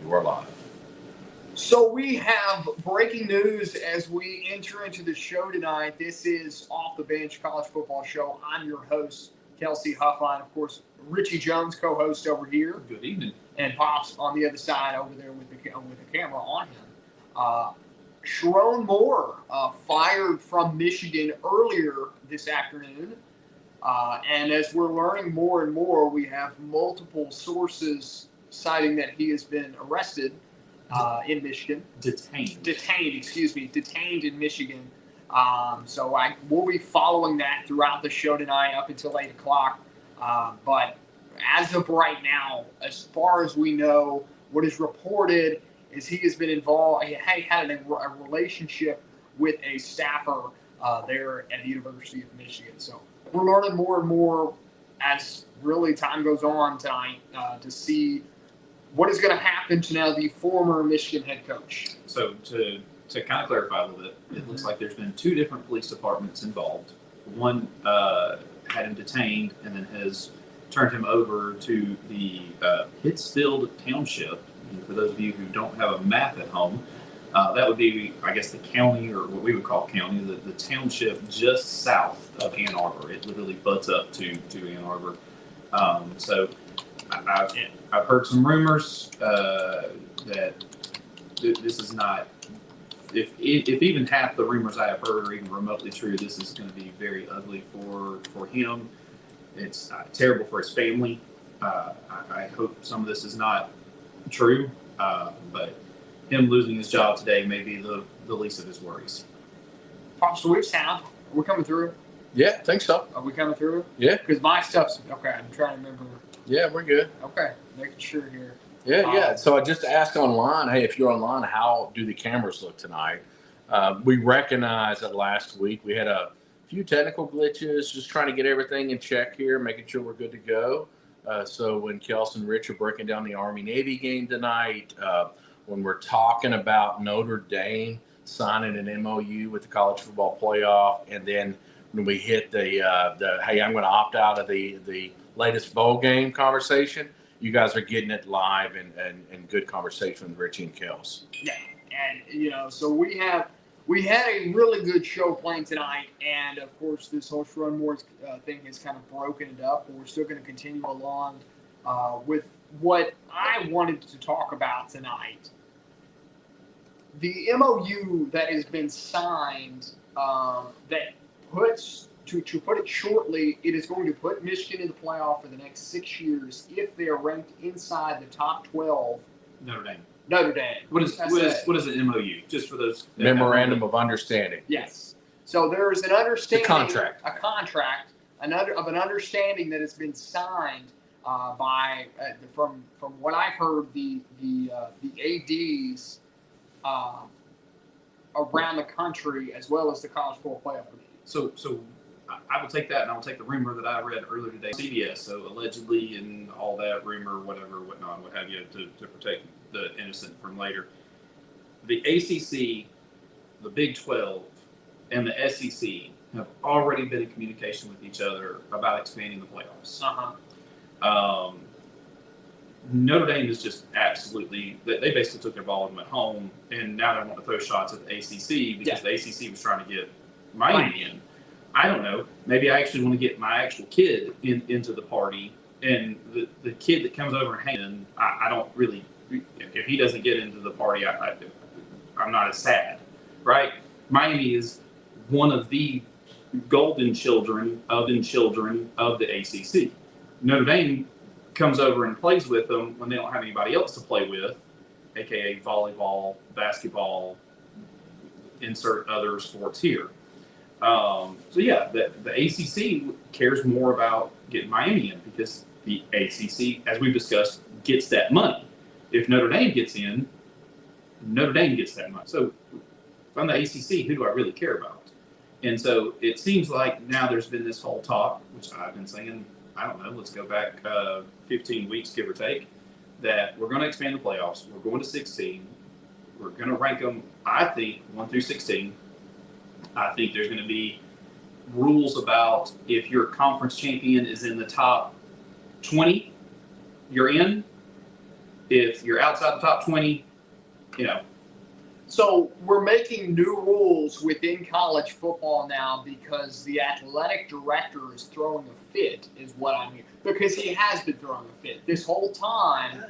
we're live. So we have breaking news as we enter into the show tonight. This is Off the Bench College Football Show. I'm your host, Kelsey Huffline. Of course, Richie Jones, co-host over here. Good evening. And Pops on the other side over there with the camera on him. Sharon Moore fired from Michigan earlier this afternoon. And as we're learning more and more, we have multiple sources citing that he has been arrested in Michigan. Detained in Michigan. So we'll be following that throughout the show tonight up until 8 o'clock. But as of right now, as far as we know, what is reported is he has been involved. He had a relationship with a staffer there at the University of Michigan. So we're learning more and more as really time goes on tonight to see what is going to happen to now the former Michigan head coach. So to kind of clarify a little bit, it looks like there's been two different police departments involved. One had him detained and then has turned him over to the Pittsfield Township. And for those of you who don't have a map at home, that would be, I guess, the county, or what we would call county, the township just south of Ann Arbor. It literally butts up to Ann Arbor. So I've heard some rumors that this is not, if even half the rumors I have heard are even remotely true, this is going to be very ugly for him. It's terrible for his family. I hope some of this is not true, but him losing his job today may be the least of his worries. Pops, do we have sound? Are we coming through? Yeah, I think so. Are we coming through? Yeah. Because my stuff's okay. I'm trying to remember. Yeah, we're good. Okay, making sure here. Yeah. So I just asked online, hey, if you're online, how do the cameras look tonight? We recognized that last week we had a few technical glitches, just trying to get everything in check here, making sure we're good to go. So when Kelsey and Rich are breaking down the Army-Navy game tonight, when we're talking about Notre Dame signing an MOU with the college football playoff, and then when we hit the hey, I'm going to opt out of the latest bowl game conversation, you guys are getting it live and good conversation with Richie and Kels. Yeah, and so we had a really good show planned tonight, and of course this whole Sharon Moore's thing has kind of broken it up, but we're still going to continue along with what I wanted to talk about tonight. The MOU that has been signed that puts, to put it shortly, it is going to put Michigan in the playoff for the next 6 years if they are ranked inside the top 12. Notre Dame. What is an MOU? Just for those. Memorandum of Understanding. Yes. So there is an understanding. A contract. Of an understanding that has been signed by, from what I've heard, the ADs around the country, as well as the College Football Playoff Committee. So I will take that, and I will take the rumor that I read earlier today, CBS, so allegedly and all that rumor, whatever, whatnot, what have you, to protect the innocent from later. The ACC, the Big 12, and the SEC have already been in communication with each other about expanding the playoffs. Notre Dame is just absolutely, they basically took their ball and went home, and now they want to throw shots at the ACC because the ACC was trying to get Miami in. I don't know. Maybe I actually want to get my actual kid into the party, and the kid that comes over and hangs in, I don't really, if he doesn't get into the party, I'm not as sad, right? Miami is one of the golden children of the ACC. Notre Dame comes over and plays with them when they don't have anybody else to play with, aka volleyball, basketball, insert other sports here. The ACC cares more about getting Miami in because the ACC, as we've discussed, gets that money. If Notre Dame gets in, Notre Dame gets that money. So if I'm the ACC, who do I really care about? And so it seems like now there's been this whole talk, which I've been saying, I don't know, let's go back 15 weeks, give or take, that we're going to expand the playoffs. We're going to 16. We're going to rank them, I think, 1 through 16. I think there's going to be rules about if your conference champion is in the top 20, you're in. If you're outside the top 20, you know. So we're making new rules within college football now because the athletic director is throwing a fit, is what I'm hearing. Because he has been throwing a fit this whole time.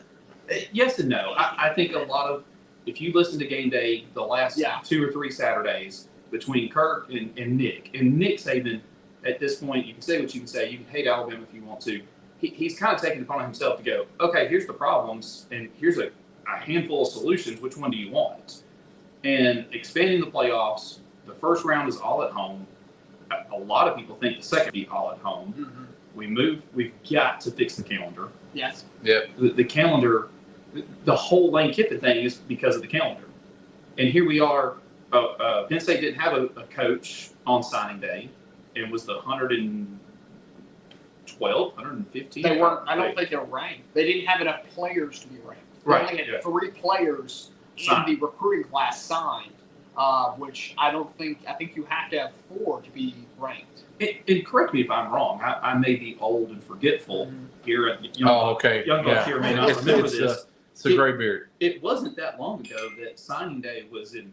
Yes and no. I think a lot of, if you listen to Game Day the last 2 or 3 Saturdays between Kirk and Nick Saban, at this point, you can say what you can say. You can hate Alabama if you want to. He's kind of taken it upon himself to go, okay, here's the problems, and here's a handful of solutions. Which one do you want? And expanding the playoffs, the first round is all at home. A lot of people think the second be all at home. Mm-hmm. We've got to fix the calendar. Yes. Yeah. The calendar, the whole Lane Kiffin thing is because of the calendar. And here we are. Penn State didn't have a coach on signing day, and was the 112, 115. They weren't. I don't think they were ranked. They didn't have enough players to be ranked. They Right. only had 3 players Signed. in the recruiting class signed, which I don't think. I think you have to have 4 to be ranked. And correct me if I'm wrong. I may be old and forgetful here. Oh, okay. Young bucks here may not remember this. It's a gray beard. It wasn't that long ago that signing day was in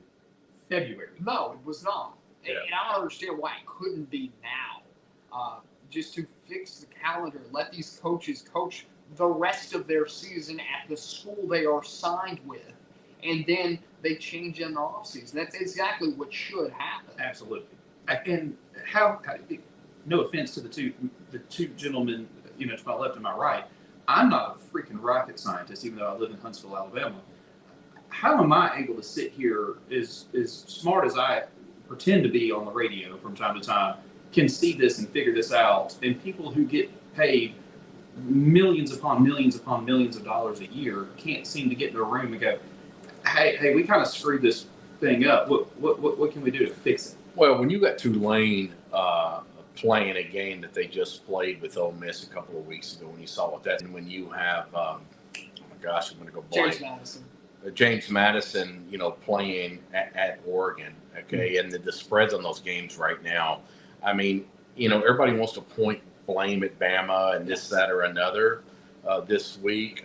February. No, it was not. Yeah. And I don't understand why it couldn't be now. Just to fix the calendar, let these coaches coach the rest of their season at the school they are signed with, and then they change in the offseason. That's exactly what should happen. Absolutely. And how no offense to the two gentlemen, to my left and my right, I'm not a freaking rocket scientist, even though I live in Huntsville, Alabama. How am I able to sit here as smart as I pretend to be on the radio from time to time, can see this and figure this out, and people who get paid millions upon millions upon millions of dollars a year can't seem to get in a room and go, hey, we kind of screwed this thing up. What can we do to fix it? Well, when you got Tulane playing a game that they just played with Ole Miss a couple of weeks ago, when you saw what that, and when you have, oh my gosh, I'm going to go blank. James Madison, playing at Oregon, okay, and the spreads on those games right now. I mean, everybody wants to point blame at Bama and this, that, or another. This week,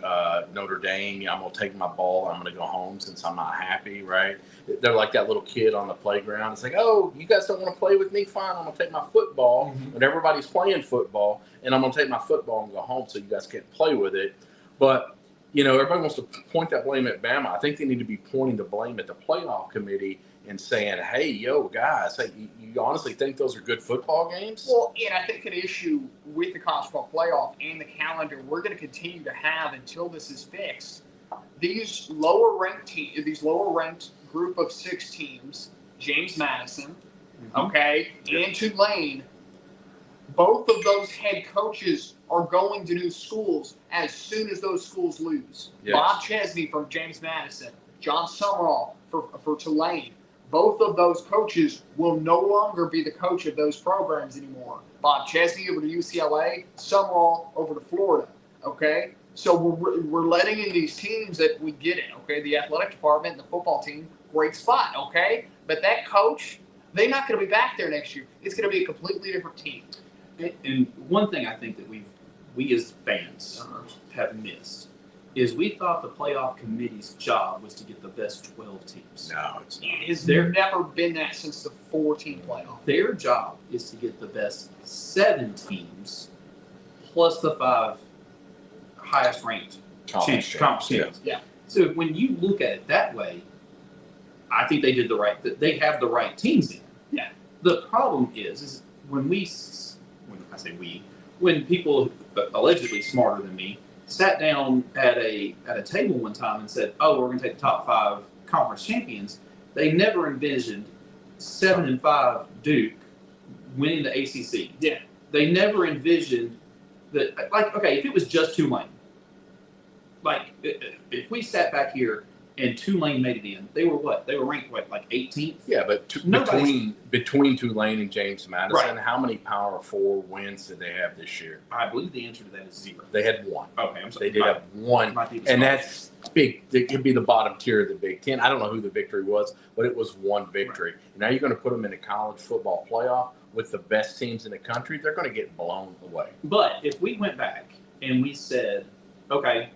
Notre Dame, I'm going to take my ball. I'm going to go home since I'm not happy, right? They're like that little kid on the playground. It's like, oh, you guys don't want to play with me? Fine, I'm going to take my football when everybody's playing football, and I'm going to take my football and go home so you guys can't play with it. But, everybody wants to point that blame at Bama. I think they need to be pointing the blame at the playoff committee and saying, hey, yo, guys, hey, you honestly think those are good football games? Well, and I think an issue with the college football playoff and the calendar we're going to continue to have until this is fixed. These lower ranked group of 6 teams, James Madison, okay, and Tulane, both of those head coaches are going to new schools as soon as those schools lose. Yes. Bob Chesney from James Madison, John Summerall for Tulane. Both of those coaches will no longer be the coach of those programs anymore. Bob Chesney over to UCLA, Summerall over to Florida. Okay, so we're letting in these teams that we get it. Okay, the athletic department and the football team, great spot. Okay, but that coach, they're not going to be back there next year. It's going to be a completely different team. And one thing I think that we as fans have missed is we thought the playoff committee's job was to get the best 12 teams. No, it's not. It's never been that since the 4-team playoff. Their job is to get the best 7 teams plus the 5 highest ranked conference teams. Yeah. So when you look at it that way, I think they have the right teams in. Yeah. The problem is when people allegedly smarter than me sat down at a table one time and said, "Oh, we're going to take the top 5 conference champions." They never envisioned 7-5 Duke winning the ACC. Yeah. They never envisioned that. If it was just Tulane, if we sat back here and Tulane made it in, they were what? They were ranked 18th. Yeah, but between Tulane and James Madison, how many Power 4 wins did they have this year? I believe the answer to that is 0. They had 1. Okay, I'm sorry. They did have 1, and that's big. It could be the bottom tier of the Big Ten. I don't know who the victory was, but it was 1 victory. Right. Now you're going to put them in a college football playoff with the best teams in the country. They're going to get blown away. But if we went back and we said, okay,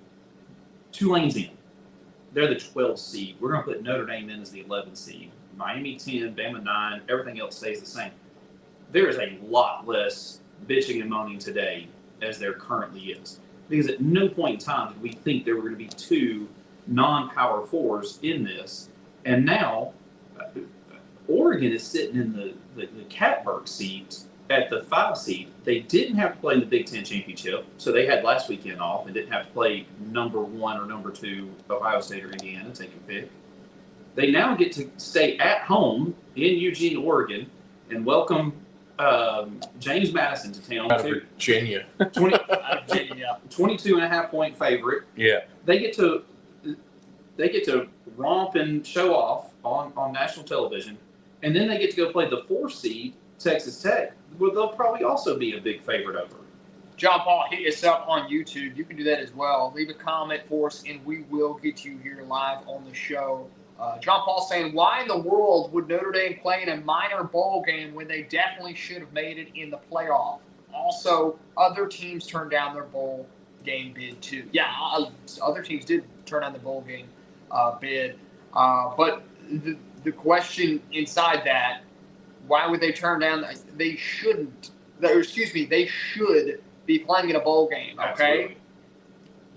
Tulane's in. They're the 12th seed. We're going to put Notre Dame in as the 11th seed. Miami 10, Bama 9, everything else stays the same. There is a lot less bitching and moaning today as there currently is. Because at no point in time did we think there were going to be two non-power fours in this. And now Oregon is sitting in the Catbird seat at the 5 seed. They didn't have to play in the Big Ten championship, so they had last weekend off and didn't have to play number 1 or number 2 Ohio State or Indiana, take a pick. They now get to stay at home in Eugene, Oregon, and welcome James Madison to town. Out of Virginia. 22.5-point favorite. Yeah. They get to romp and show off on national television, and then they get to go play the 4 seed Texas Tech. Well, they'll probably also be a big favorite over. John Paul, hit us up on YouTube. You can do that as well. Leave a comment for us, and we will get you here live on the show. John Paul saying, why in the world would Notre Dame play in a minor bowl game when they definitely should have made it in the playoff? Also, other teams turned down their bowl game bid too. Yeah, other teams did turn down the bowl game bid. But the question inside that, why would they turn down? They shouldn't. They should be playing in a bowl game, okay? Absolutely.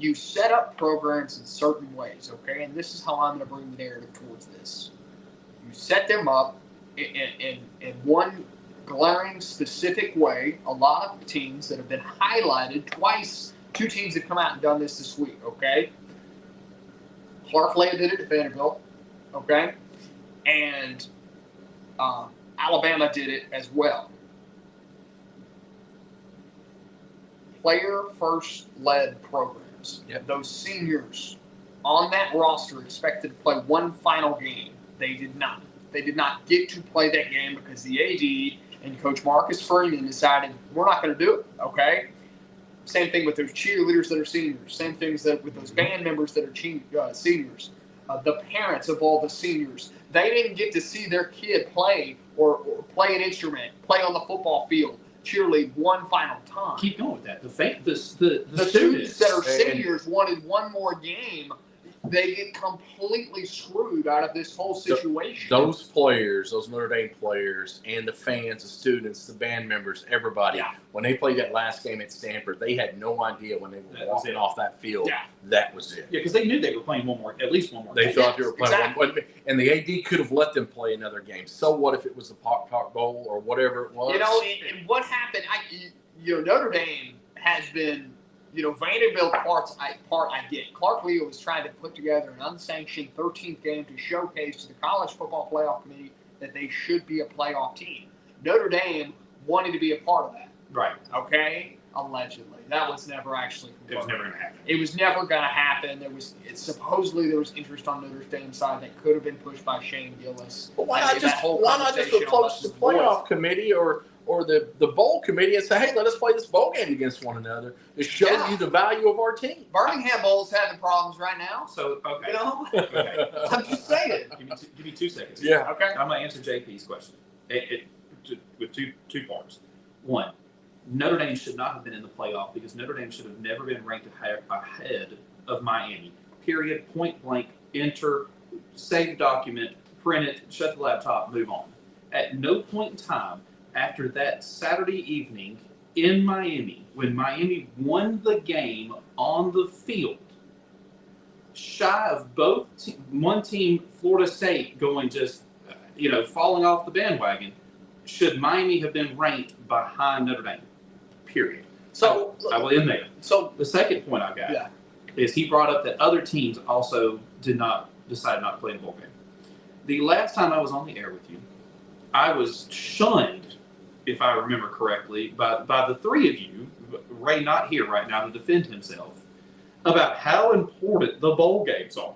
You set up programs in certain ways, okay? And this is how I'm going to bring the narrative towards this. You set them up in one glaring, specific way. A lot of teams that have been highlighted twice, 2 teams have come out and done this week, okay? Clark Lea did it at Vanderbilt, okay? And Alabama did it as well. Player first led programs. Yep. Those seniors on that roster expected to play one final game. They did not. They did not get to play that game because the AD and Coach Marcus Freeman decided we're not going to do it. Okay. Same thing with those cheerleaders that are seniors. Same things with those band members that are seniors. The parents of all the seniors. They didn't get to see their kid play or play an instrument, play on the football field, cheerlead one final time. Keep going with that. The students that are seniors wanted one more game. They get completely screwed out of this whole situation. Those players, those Notre Dame players, and the fans, the students, the band members, everybody, when they played that last game at Stanford, they had no idea when they were walking off that field. Yeah. That was it. Yeah, because they knew they were playing at least one more. They game. thought they were playing one, and the AD could have let them play another game. So what if it was the Pop Bowl or whatever it was? And what happened? Notre Dame has been. Vanderbilt part I get. Clark Lea was trying to put together an unsanctioned 13th game to showcase to the College Football Playoff Committee that they should be a playoff team. Notre Dame wanted to be a part of that. Right. Okay? Allegedly. That was never actually confirmed. It was never going to happen. It was never going to happen. Supposedly there was interest on Notre Dame's side that could have been pushed by Shane Gillis. But why not just approach the playoff committee or the bowl committee and say, hey, let us play this bowl game against one another to show you the value of our team. Birmingham Bowl's having problems right now. So, okay. Okay. I'm just saying. Give me 2 seconds. Yeah. Okay. I'm going to answer JP's question with two parts. One, Notre Dame should not have been in the playoff because Notre Dame should have never been ranked ahead of Miami. Period. Point blank. Enter. Save document. Print it. Shut the laptop. Move on. At no point in time after that Saturday evening in Miami, when Miami won the game on the field, shy of one team, Florida State, going just, falling off the bandwagon, should Miami have been ranked behind Notre Dame? Period. So I will end there. So the second point I got is he brought up that other teams also decide not to play in the bowl game. The last time I was on the air with you, I was shunned, if I remember correctly, by the 3 of you, Ray not here right now to defend himself, about how important the bowl games are.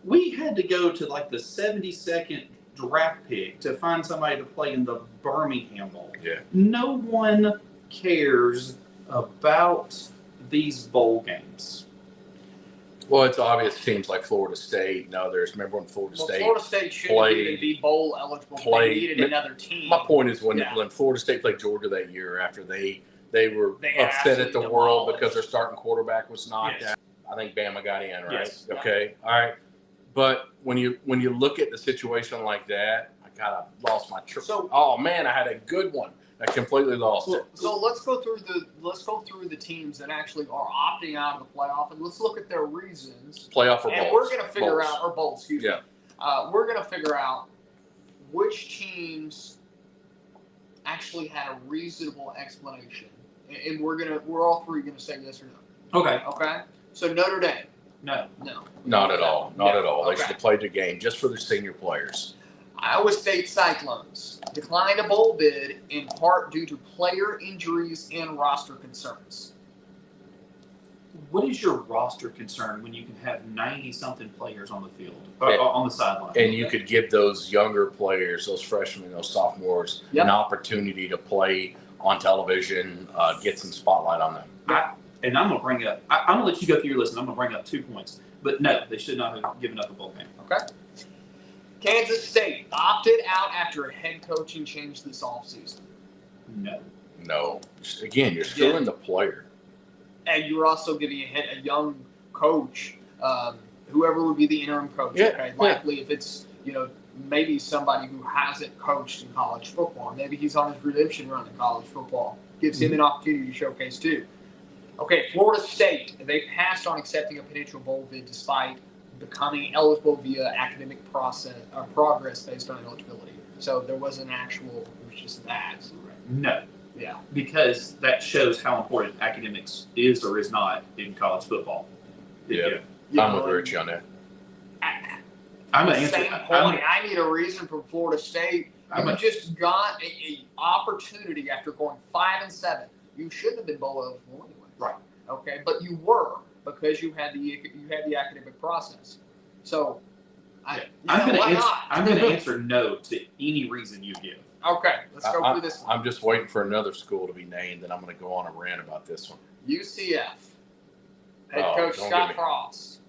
We had to go to like the 72nd draft pick to find somebody to play in the Birmingham Bowl. Yeah. No one cares about these bowl games. Well, it's obvious teams like Florida State and others. Remember when Florida State shouldn't even be bowl eligible. They needed another team. My point is when Florida State played Georgia that year after they were upset at the world because their starting quarterback was knocked out. I think Bama got in, right? Yes. Okay. All right. But when you look at the situation like that, I kind of lost my oh man, I had a good one. I completely lost it. So let's go through the teams that actually are opting out of the playoff, and let's look at their reasons. Playoff or and bowls. we're gonna figure Bowls. out or bowls. Excuse me. We're gonna figure out which teams actually had a reasonable explanation, and we're all three gonna say yes or no. Okay. Okay. So Notre Dame. No. Not at all. Not at all. They Okay. should have played the game just for their senior players. Iowa State Cyclones declined a bowl bid in part due to player injuries and roster concerns. What is your roster concern when you can have 90-something players on the field, Yeah. on the sideline? And you could give those younger players, those freshmen, those sophomores, Yep. an opportunity to play on television, get some spotlight on them. And I'm going to bring up, I'm going to let you go through your list, and I'm going to bring up 2 points. But no, they should not have given up a bowl game. Okay. Kansas State opted out after a head coaching change this offseason. No. No. Again, you're screwing the player. And you're also giving a young coach, whoever would be the interim coach. Yeah, Okay, likely if it's maybe somebody who hasn't coached in college football, maybe he's on his redemption run in college football, gives him an opportunity to showcase too. Okay, Florida State, they passed on accepting a potential bowl bid despite becoming eligible via academic progress based on eligibility. So there wasn't actual, it was just that. No. Yeah. Because that shows how important academics is or is not in college football. Yeah. I'm with Richie on that. I'm the going to same answer. point. I need a reason from Florida State. You just got a opportunity after going 5-7. You shouldn't have been bowl eligible anyway. Right. Okay, but you were because you had the academic process. So, I'm going to answer no to any reason you give. Okay, let's go through this one. I'm just waiting for another school to be named, and I'm going to go on a rant about this one. UCF. Head Oh, coach don't Scott get me- Frost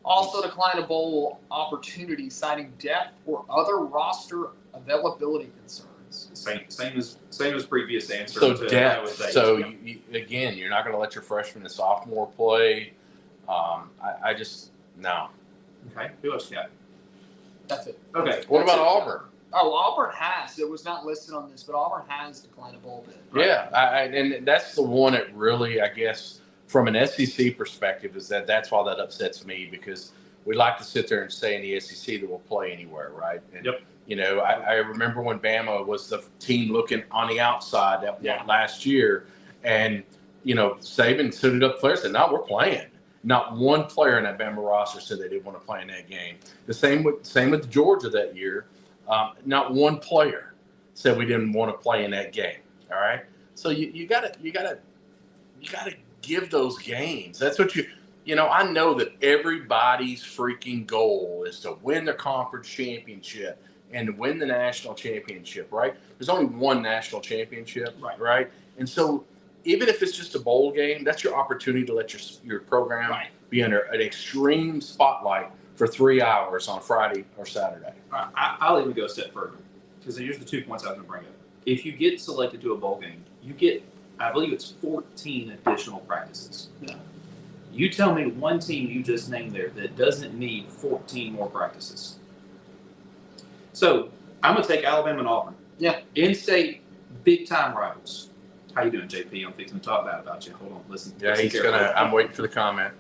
also declined a bowl opportunity, citing depth or other roster availability concerns. Same as previous answer. So to Iowa depth. State. So again, you're not going to let your freshman and sophomore play. I just no. Okay. Who else you got? That's it. Okay. What That's about it. Auburn? Oh, Auburn has. It was not listed on this, but Auburn has declined a bowl bid. Right. Yeah, and that's the one that really, I guess, from an SEC perspective, is that's why that upsets me, because we like to sit there and say in the SEC that we'll play anywhere, right? And, Yep. I remember when Bama was the team looking on the outside that last year, and Saban suited up players and said, "No, we're playing." Not one player in that Bama roster said they didn't want to play in that game. The same with Georgia that year. Not one player said we didn't want to play in that game. All right, so you gotta give those games. That's what I know that everybody's freaking goal is to win the conference championship and to win the national championship. Right? There's only one national championship. Right? And so even if it's just a bowl game, that's your opportunity to let your program be under an extreme spotlight for 3 hours on Friday or Saturday. I'll even go a step further, because here's the 2 points I was going to bring up. If you get selected to a bowl game, you get, I believe it's 14 additional practices. Yeah. You tell me one team you just named there that doesn't need 14 more practices. So I'm going to take Alabama and Auburn. Yeah. In-state, big-time rivals. How you doing, JP? I'm fixing to talk bad about you. Hold on, listen. Yeah, listen he's carefully. I'm waiting for the comment.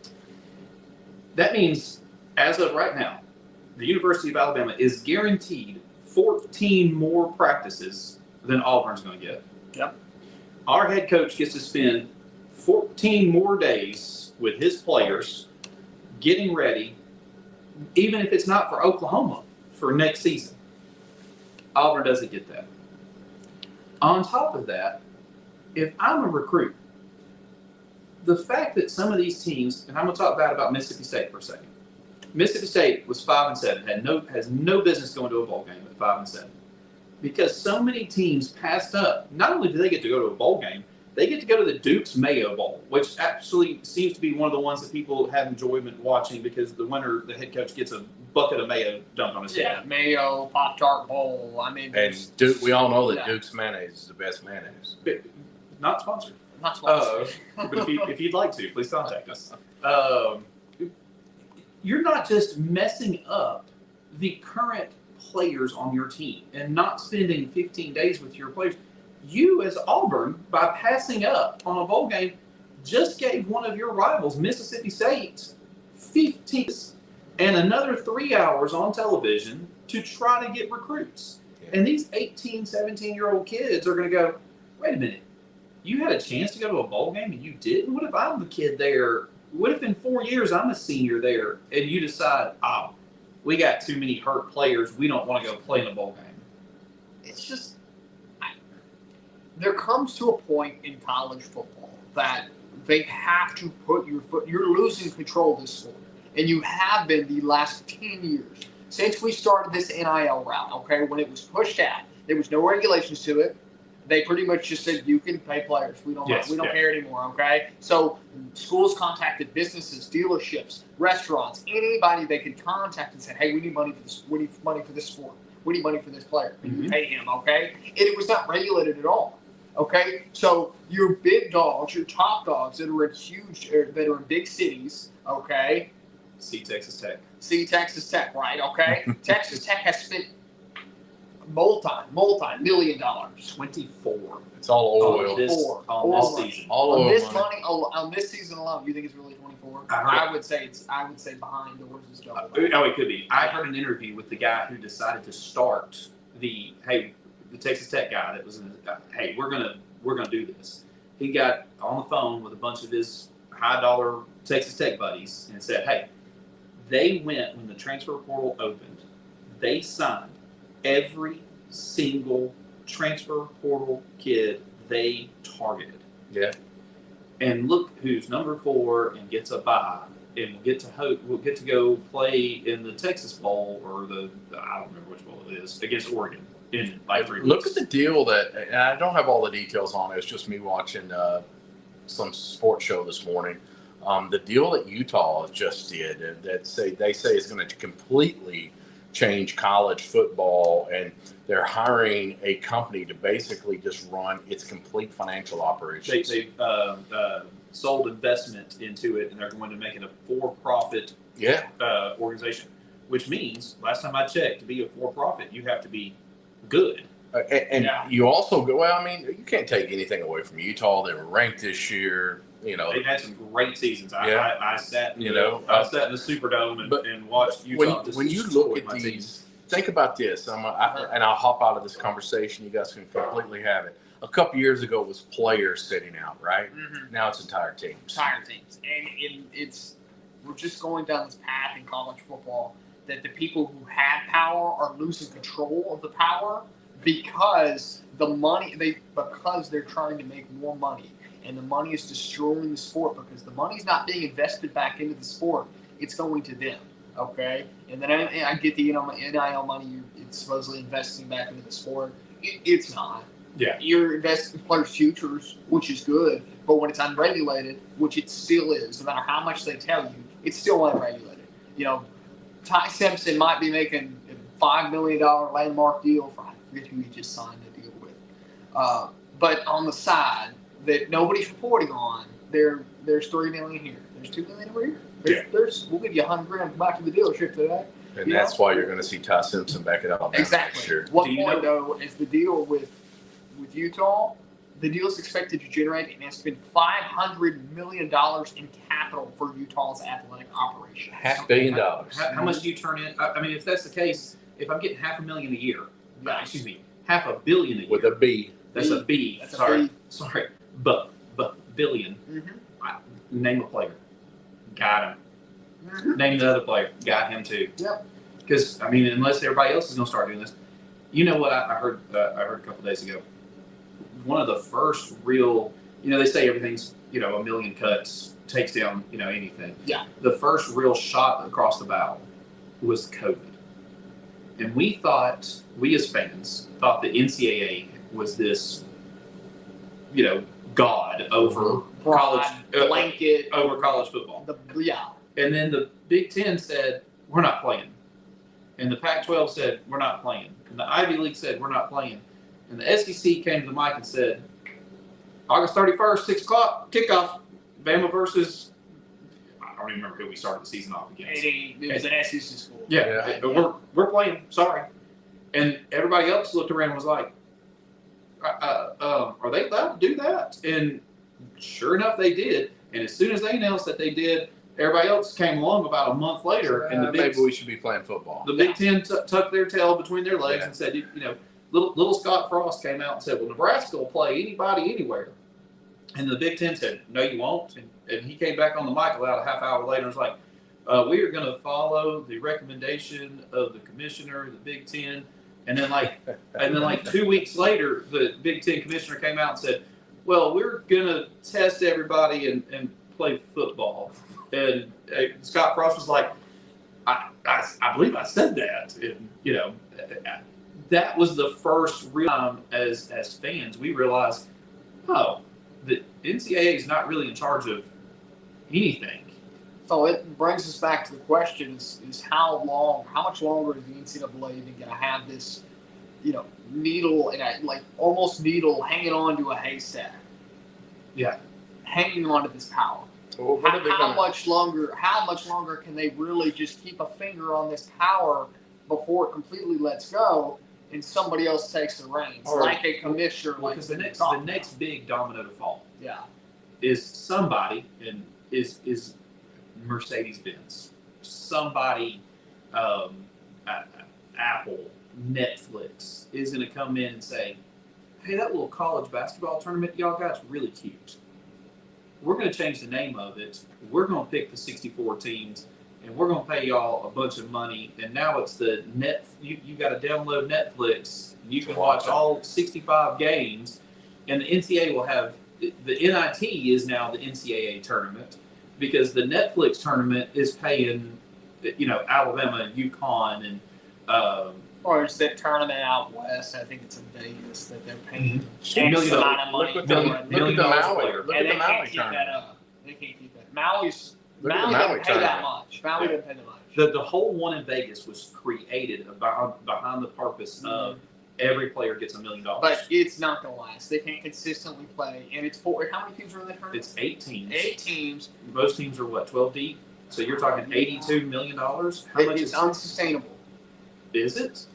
That means, as of right now, the University of Alabama is guaranteed 14 more practices than Auburn's going to get. Yep. Our head coach gets to spend 14 more days with his players getting ready, even if it's not for Oklahoma, for next season. Auburn doesn't get that. On top of that, if I'm a recruit, the fact that some of these teams, and I'm going to talk bad about Mississippi State for a second. Mississippi State was 5-7, has no business going to a bowl game at 5-7, because so many teams passed up. Not only do they get to go to a bowl game, they get to go to the Duke's Mayo Bowl, which actually seems to be one of the ones that people have enjoyment watching, because the winner, the head coach, gets a bucket of mayo dumped on his head. Mayo, Pop-Tart Bowl. I mean, And Duke, we all know that Duke's mayonnaise is the best mayonnaise. Not sponsored. not sponsored. But if you'd like to, please contact us. you're not just messing up the current players on your team and not spending 15 days with your players. You, as Auburn, by passing up on a bowl game, just gave one of your rivals, Mississippi State, 15 and another 3 hours on television to try to get recruits. Yeah. And these 18, 17-year-old kids are going to go, wait a minute, you had a chance to go to a bowl game and you didn't? What if I'm the kid there? What if in 4 years I'm a senior there and you decide, oh, we got too many hurt players, we don't want to go play in a bowl game? It's just, there comes to a point in college football that they have to put your foot, you're losing control of this sport. And you have been the last 10 years. Since we started this NIL route, okay, when it was pushed out, there was no regulations to it. They pretty much just said, you can pay players. We don't care anymore, okay? So schools contacted businesses, dealerships, restaurants, anybody they could contact and said, hey, we need money for this. We need money for this sport. We need money for this player. And you pay him, okay? And it was not regulated at all. Okay, so your big dogs, your top dogs that are in big cities, okay. See Texas Tech. See Texas Tech, right? Okay, Texas Tech has spent multi-million dollars. 24. It's all oil. On this season. All oil money on this season alone. You think it's really 24? I would say behind doors is double. It could be. I heard an interview with the guy who decided to start the Texas Tech guy that was hey, we're gonna do this. He got on the phone with a bunch of his high dollar Texas Tech buddies and said, hey, they went when the transfer portal opened, they signed every single transfer portal kid they targeted. Yeah. And look who's number 4 and gets a bye and we'll get to go play in the Texas Bowl or I don't remember which bowl it is against Oregon. In like 3 weeks. Look at the deal and I don't have all the details on it. It's just me watching some sports show this morning. The deal that Utah just did that they say is going to completely change college football, and they're hiring a company to basically just run its complete financial operations. They've sold investment into it, and they're going to make it a for-profit organization, which means last time I checked, to be a for-profit, you have to be good. And you also go, well, I mean, you can't take anything away from Utah. They were ranked this year. You know, they've had some great seasons. I sat in the Superdome and watched Utah. When you look at these, think about this. And I'll hop out of this conversation. You guys can completely have it. A couple years ago, it was players sitting out, right? Mm-hmm. Now it's entire teams. And we're just going down this path in college football that the people who have power are losing control of the power because they're trying to make more money. And the money is destroying the sport because the money's not being invested back into the sport. It's going to them, okay? And then I get the NIL money it's supposedly investing back into the sport. It's not. Yeah. You're investing in players' futures, which is good, but when it's unregulated, which it still is, no matter how much they tell you, it's still unregulated. You know, Ty Simpson might be making a $5 million landmark deal for, I forget who he just signed a deal with. But on the side, that nobody's reporting on, there's $3 million here. There's $2 million over here. We'll give you $100,000 back to the dealership today. And that's why you're going to see Ty Simpson back it up. Exactly. What point though is the deal with Utah? The deal is expected to generate and has been $500 million in capital for Utah's athletic operations. $500 million. How much do you turn in? I mean, if that's the case, if I'm getting $500,000 a year, $500 million a year with a B. That's a B. Sorry. But billion. Mm-hmm. Name a player. Got him. Mm-hmm. Name the other player. Got him too. Yep. Because unless everybody else is going to start doing this, you know what I heard? I heard a couple days ago. One of the first real, they say everything's a million cuts takes down anything. Yeah. The first real shot across the bow was COVID, and we as fans thought the NCAA was this, god over college blanket over college football. And then the Big Ten said we're not playing, and the Pac-12 said we're not playing, and the Ivy League said we're not playing, and the SEC came to the mic and said August 31st, 6 o'clock kickoff, Bama versus don't even remember who we started the season off against. It was an SEC school. Yeah, but we're playing. Sorry, and everybody else looked around and was like, "Are they allowed to do that?" And sure enough, they did. And as soon as they announced that they did, everybody else came along about a month later, and maybe we should be playing football. The Big Ten tucked their tail between their legs and said, little Scott Frost came out and said, "Well, Nebraska will play anybody anywhere." And the Big Ten said, "No, you won't." And he came back on the mic about a half hour later and was like, "We are going to follow the recommendation of the commissioner of the Big Ten." And then like 2 weeks later, the Big Ten commissioner came out and said, "Well, we're going to test everybody and play football." And Scott Frost was like, I believe I said that. And, that was the first real time as fans we realized, oh, the NCAA is not really in charge of anything. So it brings us back to the question: is how much longer is the NCAA even going to have this, needle and almost needle hanging on to a haystack? Yeah, hanging on to this power. Well, how much longer can they really just keep a finger on this power before it completely lets go and somebody else takes the reins, like a commissioner? Because the next big domino to fall, is somebody, and is Mercedes-Benz, somebody, Apple, Netflix is going to come in and say, "Hey, that little college basketball tournament y'all got's really cute. We're going to change the name of it. We're going to pick the 64 teams, and we're going to pay y'all a bunch of money. And now it's the you got to download Netflix. You can watch all 65 games, and the NCAA will have the NIT is now the NCAA tournament because the Netflix tournament is paying, Alabama and UConn and." Or is that tournament out west? I think it's in Vegas that they're paying X million amount of money. Look at the Maui. Look at the Maui tournament. They can't keep that. Maui Maui doesn't pay that tournament. much. Maui doesn't pay that much. The whole one in Vegas was created behind the purpose of every player gets $1 million. But it's not going to last. They can't consistently play. And it's how many teams are in that tournament? It's 8 teams. 8 teams. Most teams are 12 deep? So you're talking $82 million? How much it's unsustainable. Is it?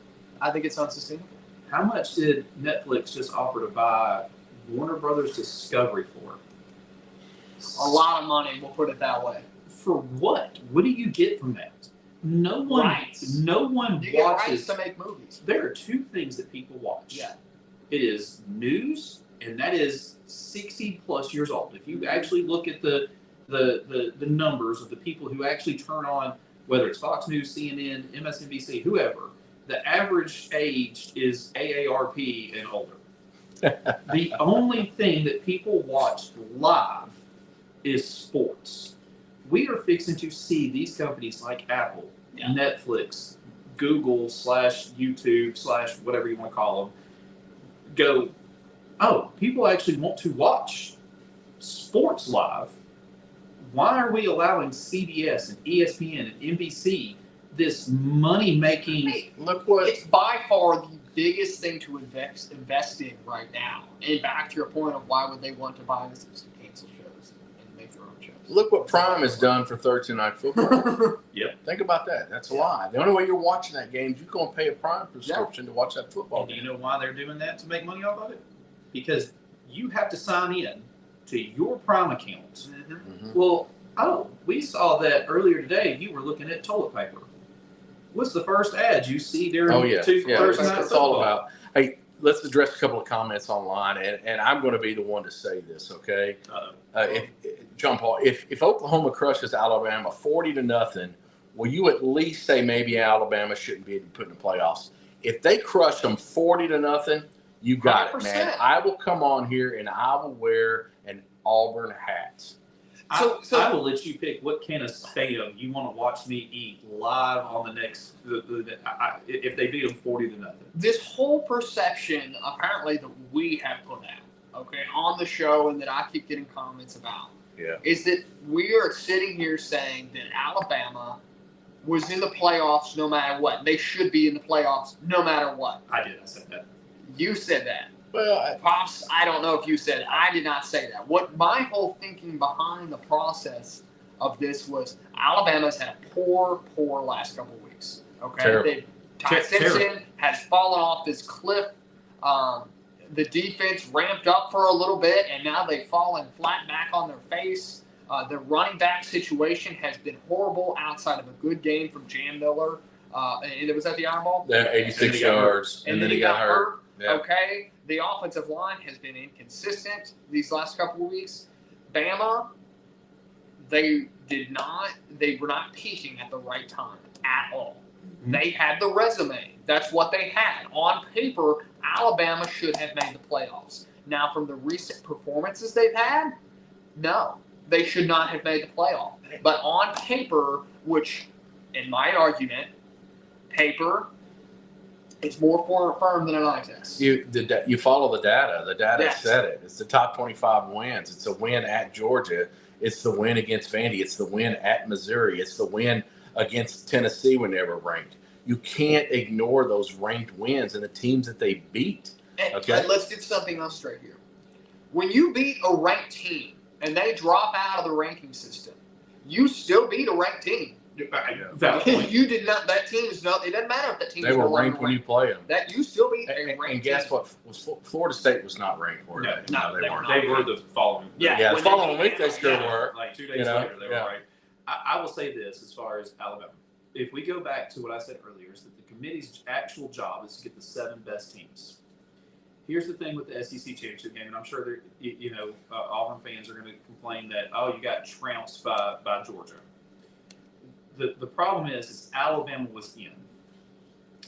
I think it's unsustainable. How much did Netflix just offer to buy Warner Brothers Discovery for? A lot of money, we'll put it that way. For what? What do you get from that? No one Rights. No one You get rights watches. to make movies. There are 2 things that people watch. Yeah. It is news, and that is 60 plus years old. If you actually look at the numbers of the people who actually turn on, whether it's Fox News, CNN, MSNBC, whoever, the average age is AARP and older. The only thing that people watch live is sports. We are fixing to see these companies like Apple, Netflix, Google /YouTube / whatever you want to call them, go, oh, people actually want to watch sports live. Why are we allowing CBS and ESPN and NBC this money-making? It's by far the biggest thing to invest in right now. And back to your point of why would they want to buy this is to cancel shows and make their own shows. Look what Prime has done for Thursday Night Football. Yep. Think about that. That's a lie. The only way you're watching that game is you're going to pay a Prime prescription to watch that football And do game. you know why they're doing that to make money off of it? Because you have to sign in to your Prime account. Mm-hmm. Well, we saw that earlier today. You were looking at toilet paper. What's the first ad you see during Thursday Night That's what it's all Football? about. Hey, let's address a couple of comments online, and I'm going to be the one to say this, okay? John Paul, if Oklahoma crushes Alabama 40-0, will you at least say maybe Alabama shouldn't be put in the playoffs? If they crush them 40-0, you got 100%. It, man. I will come on here and I will wear an Auburn hat. So I will let you pick what can of spam you want to watch me eat live on the next. If they beat them 40-0. This whole perception, apparently, that we have put out, okay, on the show, and that I keep getting comments about, is that we are sitting here saying that Alabama was in the playoffs no matter what. They should be in the playoffs no matter what. I said that. You said that. Well, Pops, I don't know if you said it. I did not say that. What my whole thinking behind the process of this was Alabama's had a poor last couple of weeks. Okay, Terrible. Ty Simpson has fallen off this cliff. The defense ramped up for a little bit, and now they've fallen flat back on their face. The running back situation has been horrible outside of a good game from Jam Miller. And it was at the Iron Bowl? Yeah, 86 yards, and then he got hurt. Yeah. Okay, the offensive line has been inconsistent these last couple of weeks. Bama, they were not peaking at the right time at all. Mm-hmm. They had the resume. That's what they had. On paper, Alabama should have made the playoffs. Now, from the recent performances they've had, no, they should not have made the playoff. But on paper, which, in my argument, paper, it's more firm than an eye test. You follow the data. The data Yes. said it. It's the top 25 wins. It's a win at Georgia. It's the win against Vandy. It's the win at Missouri. It's the win against Tennessee when they were ranked. You can't ignore those ranked wins and the teams that they beat. Okay. And let's get something else straight here. When you beat a ranked team and they drop out of the ranking system, you still beat a ranked team. You did not. That team is not. It doesn't matter if that team. They were ranked when you play them. That you still beat a ranked. And guess what? Florida State was not ranked. Were they? No, they weren't. They were the following. Yeah, the following week they still were. Like 2 days later, they were right. I will say this as far as Alabama. If we go back to what I said earlier, is that the committee's actual job is to get the 7 best teams. Here's the thing with the SEC championship game, and I'm sure Auburn fans are going to complain that you got trounced by Georgia. The problem is Alabama was in.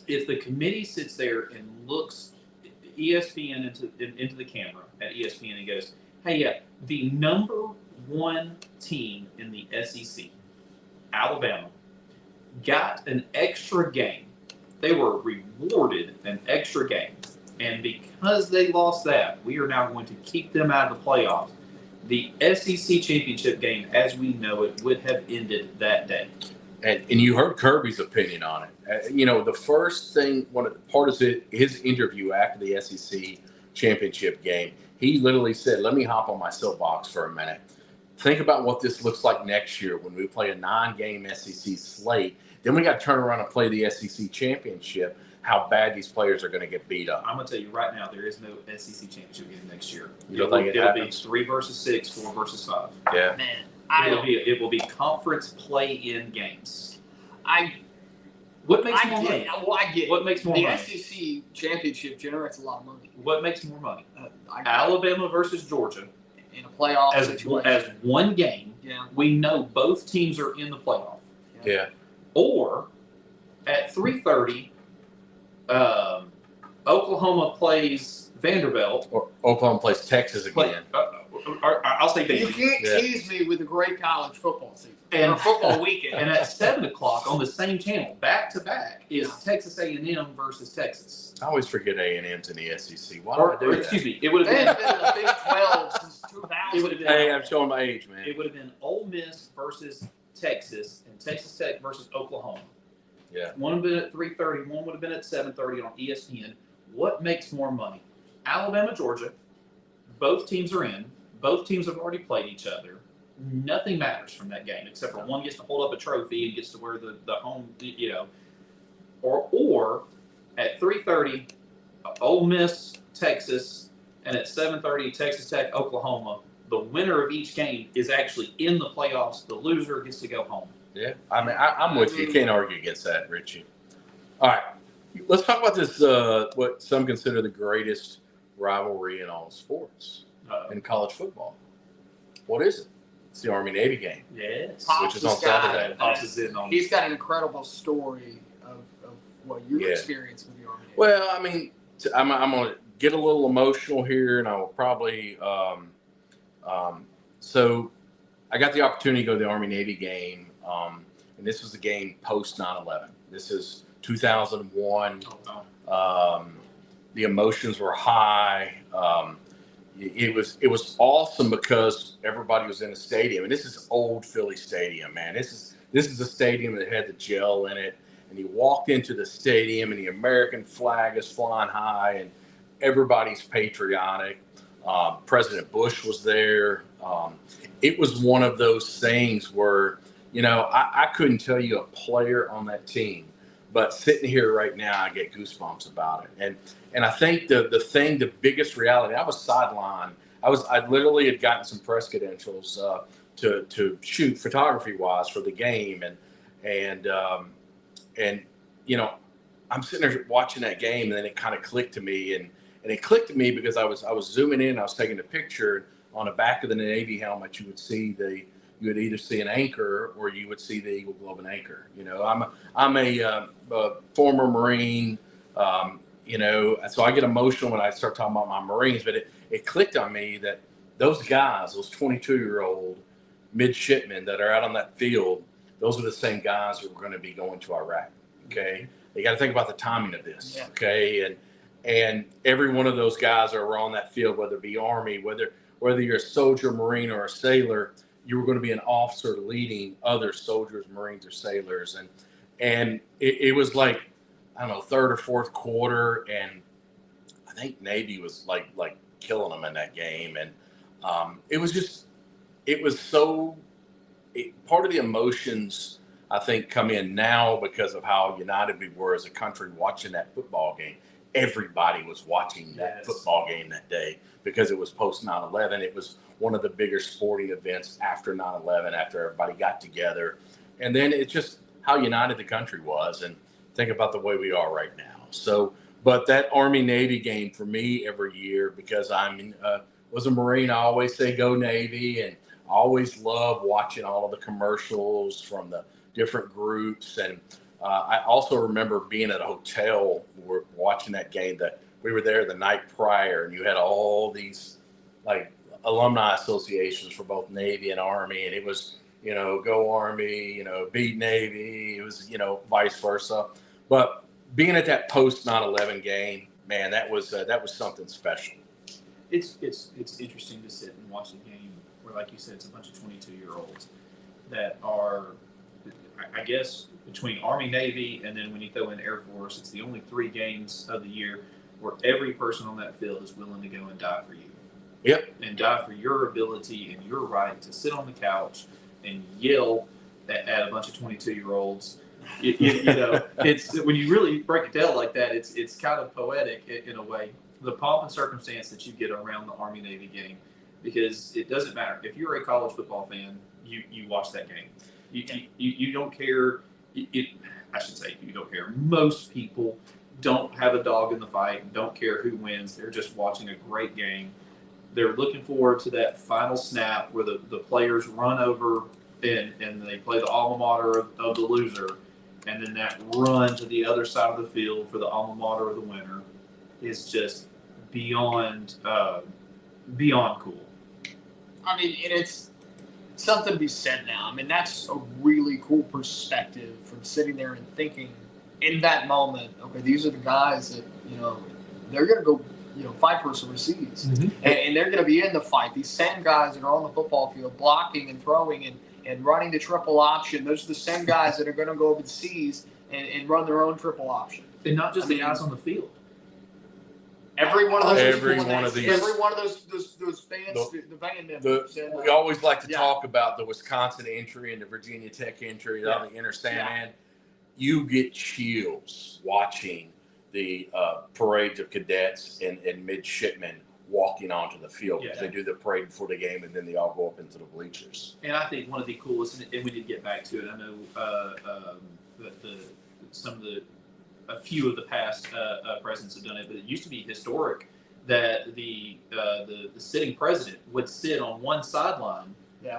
If the committee sits there and looks ESPN into the camera at ESPN and goes, hey, the number 1 team in the SEC, Alabama, got an extra game. They were rewarded an extra game. And because they lost that, we are now going to keep them out of the playoffs. The SEC championship game, as we know it, would have ended that day. And you heard Kirby's opinion on it. The first thing, part of his interview after the SEC championship game, he literally said, let me hop on my soapbox for a minute. Think about what this looks like next year when we play a 9-game SEC slate. Then we got to turn around and play the SEC championship, how bad these players are going to get beat up. I'm going to tell you right now, there is no SEC championship game next year. You don't think it'll be 3 versus 6, 4 versus 5. Yeah. Man. It will be conference play-in games. What makes more money? Well, I get what makes more money. The SEC championship generates a lot of money. What makes more money? Alabama versus Georgia in a playoff situation. As one game. Yeah. We know both teams are in the playoff. Yeah. Or at 3:30, Oklahoma plays Vanderbilt. Or Oklahoma plays Texas again. I'll say you can't tease me with a great college football season or football weekend. And at 7 o'clock on the same channel, back to back, is Texas A&M versus Texas. I always forget A&M's in the SEC. Why do I do that? Excuse me, it would They have have been in the Big 12 since 2000. It would have been. Hey, I'm showing my age, man. It would have been Ole Miss versus Texas and Texas Tech versus Oklahoma. Yeah. One would have been at 3:30. One would have been at 7:30 on ESPN. What makes more money? Alabama, Georgia. Both teams are in. Both teams have already played each other. Nothing matters from that game except for one gets to hold up a trophy and gets to wear the home, Or at 3:30, Ole Miss, Texas, and at 7:30, Texas Tech, Oklahoma. The winner of each game is actually in the playoffs. The loser gets to go home. Yeah, I mean, I'm with you. You can't argue against that, Richie. All right, let's talk about this, what some consider the greatest rivalry in all sports, in college football. What is it? It's the Army-Navy game. Yes. Which is on Saturday. Pops is in on. He's got an incredible story of what your experience with the Army Navy. Well, I mean, I'm going to get a little emotional here, and I will probably so I got the opportunity to go to the Army-Navy game, and this was the game post 9/11. This is 2001. The emotions were high. It was awesome because everybody was in the stadium, and this is old Philly Stadium, man. This is a stadium that had the gel in it, and you walked into the stadium, and the American flag is flying high, and everybody's patriotic. President Bush was there. It was one of those things where, I couldn't tell you a player on that team, but sitting here right now, I get goosebumps about it. And I think the biggest reality, I was sidelined. I literally had gotten some press credentials to shoot photography wise for the game, and I'm sitting there watching that game, and then it kind of clicked to me, and it clicked to me because I was zooming in, I was taking a picture. On the back of the Navy helmet, you would either see an anchor or you would see the Eagle Globe and anchor. I'm a former Marine, so I get emotional when I start talking about my Marines, but it clicked on me that those guys, those 22-year-old midshipmen that are out on that field, those are the same guys who are going to be going to Iraq. Okay. You got to think about the timing of this. Yeah. Okay. And every one of those guys that were on that field, whether it be Army, whether you're a soldier, Marine, or a sailor, you were going to be an officer leading other soldiers, Marines, or sailors. And it was like, I don't know, third or fourth quarter. And I think Navy was like killing them in that game. And part of the emotions, I think, come in now because of how united we were as a country watching that football game. Everybody was watching that football game that day because it was post 9/11. It was one of the bigger sporting events after 9/11, after everybody got together. And then it's just how united the country was. And think about the way we are right now. So, but that Army-Navy game for me every year, because was a Marine, I always say go Navy. And I always love watching all of the commercials from the different groups. And I also remember being at a hotel, watching that game, that we were there the night prior, and you had all these like alumni associations for both Navy and Army. And it was, go Army, beat Navy. It was, vice versa. But being at that post 9/11 game, man, that was something special. It's interesting to sit and watch a game where, like you said, it's a bunch of 22-year-olds that are, I guess, between Army, Navy, and then when you throw in Air Force, it's the only 3 games of the year where every person on that field is willing to go and die for you. Yep. And die for your ability and your right to sit on the couch and yell at a bunch of 22-year-olds. It's when you really break it down like that, it's kind of poetic in a way. The pomp and circumstance that you get around the Army-Navy game, because it doesn't matter if you're a college football fan, you watch that game. You don't care. I should say you don't care. Most people don't have a dog in the fight, don't care who wins. They're just watching a great game. They're looking forward to that final snap where the players run over and they play the alma mater of the loser, and then that run to the other side of the field for the alma mater of the winner is just beyond cool. I mean, and it's something to be said now. I mean, that's a really cool perspective from sitting there and thinking in that moment, okay, these are the guys that, they're going to go, fight for us overseas. Mm-hmm. And they're going to be in the fight. These same guys that are on the football field blocking and throwing and running the triple option, those are the same guys that are going to go overseas and run their own triple option. And not just the guys on the field. Every one of those bands, the band members. We always like to talk about the Wisconsin entry and the Virginia Tech entry on the Interstate, man. You get chills watching the parades of cadets and midshipmen walking onto the field because they do the parade before the game and then they all go up into the bleachers. And I think one of the coolest, and we did get back to it. I know that a few of the past presidents have done it, but it used to be historic that the sitting president would sit on one sideline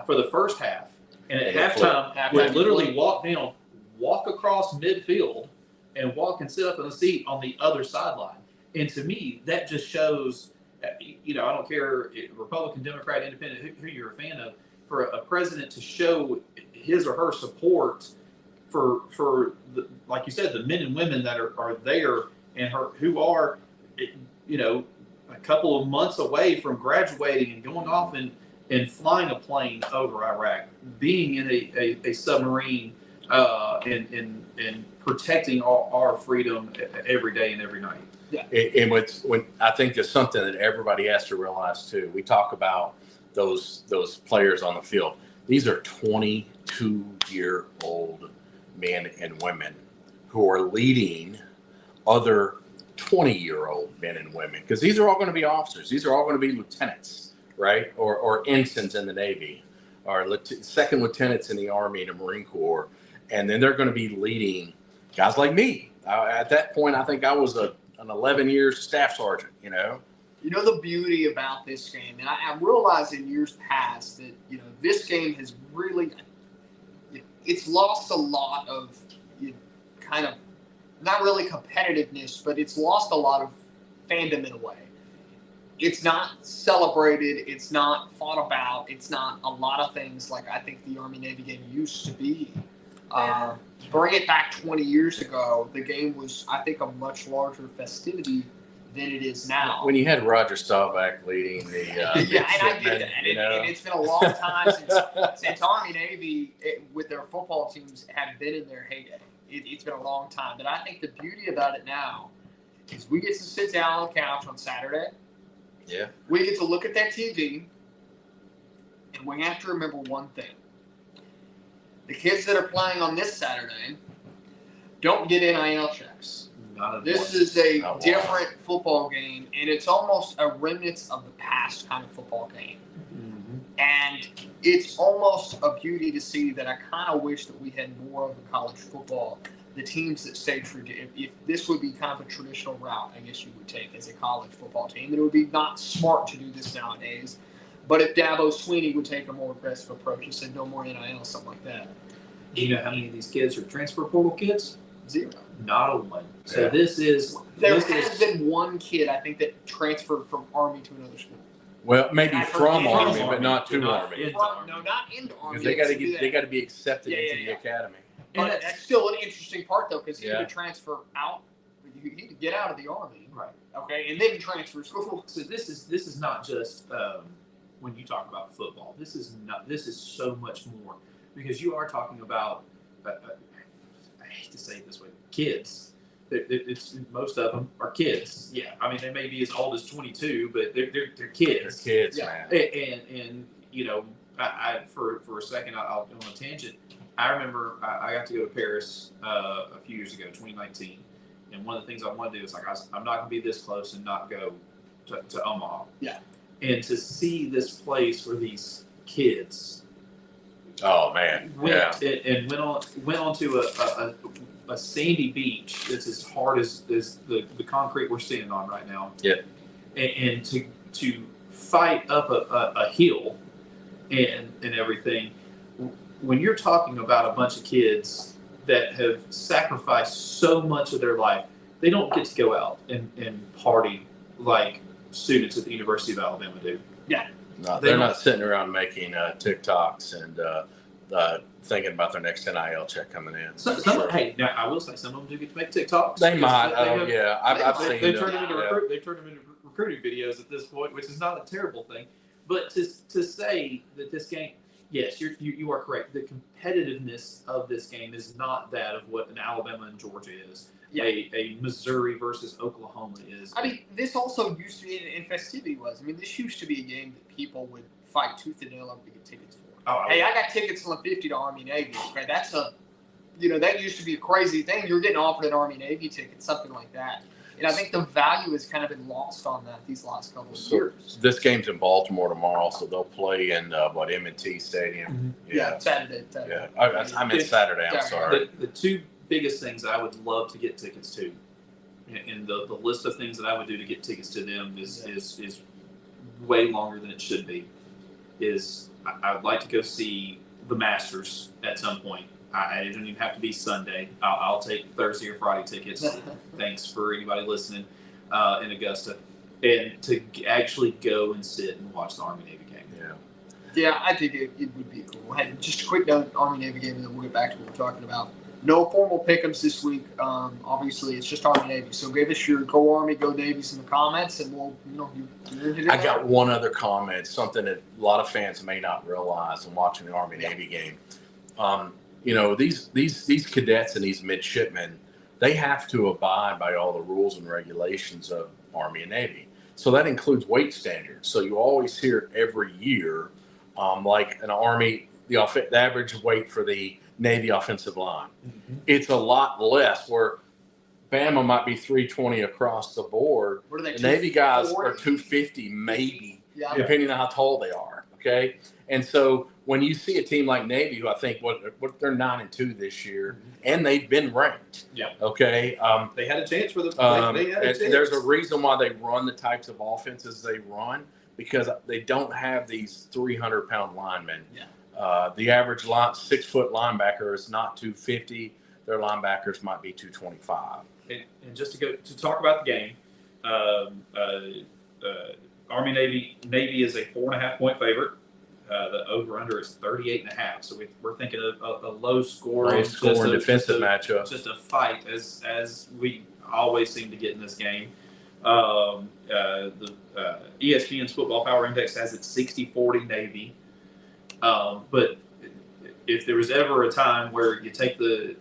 for the first half, and at halftime would literally walk across midfield and walk and sit up in a seat on the other sideline. And to me, that just shows, I don't care, Republican, Democrat, Independent, who you're a fan of, for a president to show his or her support for the, like you said, the men and women that are there and who are, a couple of months away from graduating and going off and flying a plane over Iraq, being in a submarine and protecting our freedom every day and every night. Yeah. And when I think there's something that everybody has to realize too. We talk about those players on the field. These are 22-year-old men and women who are leading other 20-year-old men and women, because these are all going to be officers. These are all going to be lieutenants, right? Or ensigns in the Navy, or second lieutenants in the Army and the Marine Corps. And then they're going to be leading guys like me. At that point, I think I was an 11-year staff sergeant, You know the beauty about this game, and I realized in years past that, this game has really, it's lost a lot of kind of, not really competitiveness, but it's lost a lot of fandom in a way. It's not celebrated. It's not fought about. It's not a lot of things like I think the Army-Navy game used to be. Bring it back 20 years ago, the game was, I think, a much larger festivity than it is now. When you had Roger Staubach leading the yeah, and I get that. And it's been a long time since Army-Navy, with their football teams, have been in their heyday. It's been a long time. But I think the beauty about it now is we get to sit down on the couch on Saturday. Yeah. We get to look at that TV, and we have to remember one thing. The kids that are playing on this Saturday don't get NIL checks. This is a different football game, and it's almost a remnant of the past kind of football game. Mm-hmm. And it's almost a beauty to see that I kind of wish that we had more of a college football. The teams that stay true to, if this would be kind of a traditional route, I guess you would take as a college football team. And it would be not smart to do this nowadays. But if Dabo Sweeney would take a more aggressive approach and said no more NIL, something like that. Do you know how many of these kids are transfer portal kids? 0. Not a one. So Yeah. There has been one kid, I think, that transferred from Army to another school. Well, maybe And from Army, Army, but not to not Army. into Army. No, not into Army. Because they got to be accepted into the academy. But that's still an interesting part, though, because he Yeah. had to transfer out. He had to get out of the Army, Right. okay, and then transfer school. So this is not just when you talk about football. This is so much more, because you are talking about I hate to say it this way, kids. It's most of them are kids. Yeah, I mean they may be as old as 22, but they're kids. They're kids, Yeah. man. And I for a second I'll go on a tangent. I remember I got to go to Paris a few years ago, 2019, and one of the things I wanted to do is I'm not going to be this close and not go to Omaha. Yeah. And to see this place where these kids Oh man, went onto a sandy beach that's as hard as the concrete we're standing on right now. Yeah. And to fight up a hill and everything. When you're talking about a bunch of kids that have sacrificed so much of their life, they don't get to go out and party like students at the University of Alabama do. Yeah. No, they're not sitting around making TikToks and thinking about their next NIL check coming in. Hey, now I will say some of them do get to make TikToks. They might. I've They seen turn them. them into they turn them into recruiting videos at this point, which is not a terrible thing. But to say that this game, yes, you are correct. The competitiveness of this game is not that of what an Alabama and Georgia is. Yeah. A Missouri versus Oklahoma is. I mean, this also used to be, in festivity was. I mean, this used to be a game that people would fight tooth and nail over to get tickets for. Oh, hey, I got tickets on 50 to Army Navy. Okay, that's that used to be a crazy thing. You're getting offered an Army Navy ticket, something like that. And I think the value has kind of been lost on that these last couple of years. This game's in Baltimore tomorrow, so they'll play in M&T Stadium. Mm-hmm. Yeah, Saturday. Yeah, I meant Saturday. I'm sorry. The two biggest things I would love to get tickets to, and the list of things that I would do to get tickets to them is way longer than it should be. I would like to go see the Masters at some point. I don't even have to be Sunday. I'll take Thursday or Friday tickets. Thanks for anybody listening in Augusta. And to actually go and sit and watch the Army-Navy game. Yeah. Yeah, I think it would be cool. Hey, just a quick note, Army-Navy game, and then we'll get back to what we're talking about. No formal pick'ems this week. Obviously, it's just Army-Navy. So give us your Go Army, Go Navies in the comments, and we'll, I got one other comment, something that a lot of fans may not realize in watching the Army-Navy game. these cadets and these midshipmen, they have to abide by all the rules and regulations of Army and Navy. So that includes weight standards. So you always hear every year, like an Army, the average weight for the Navy offensive line, it's a lot less. Where Bama might be 320 across the board. What are they? The Navy guys are 250, maybe, depending on how tall they are. Okay, and so when you see a team like Navy, who I think what they're 9-2 this year, and they've been ranked. Yeah. Okay. They had a chance for the. They had a chance. There's a reason why they run the types of offenses they run, because they don't have these 300-pound linemen. Yeah. The average 6-foot linebacker is not 250. Their linebackers might be 225. And just to talk about the game, Army Navy is a 4.5 point favorite. The over under is 38.5. So we're thinking of a low scoring defensive matchup. Just a fight as we always seem to get in this game. The ESPN's Football Power Index has it 60-40 Navy. But if there was ever a time where you take the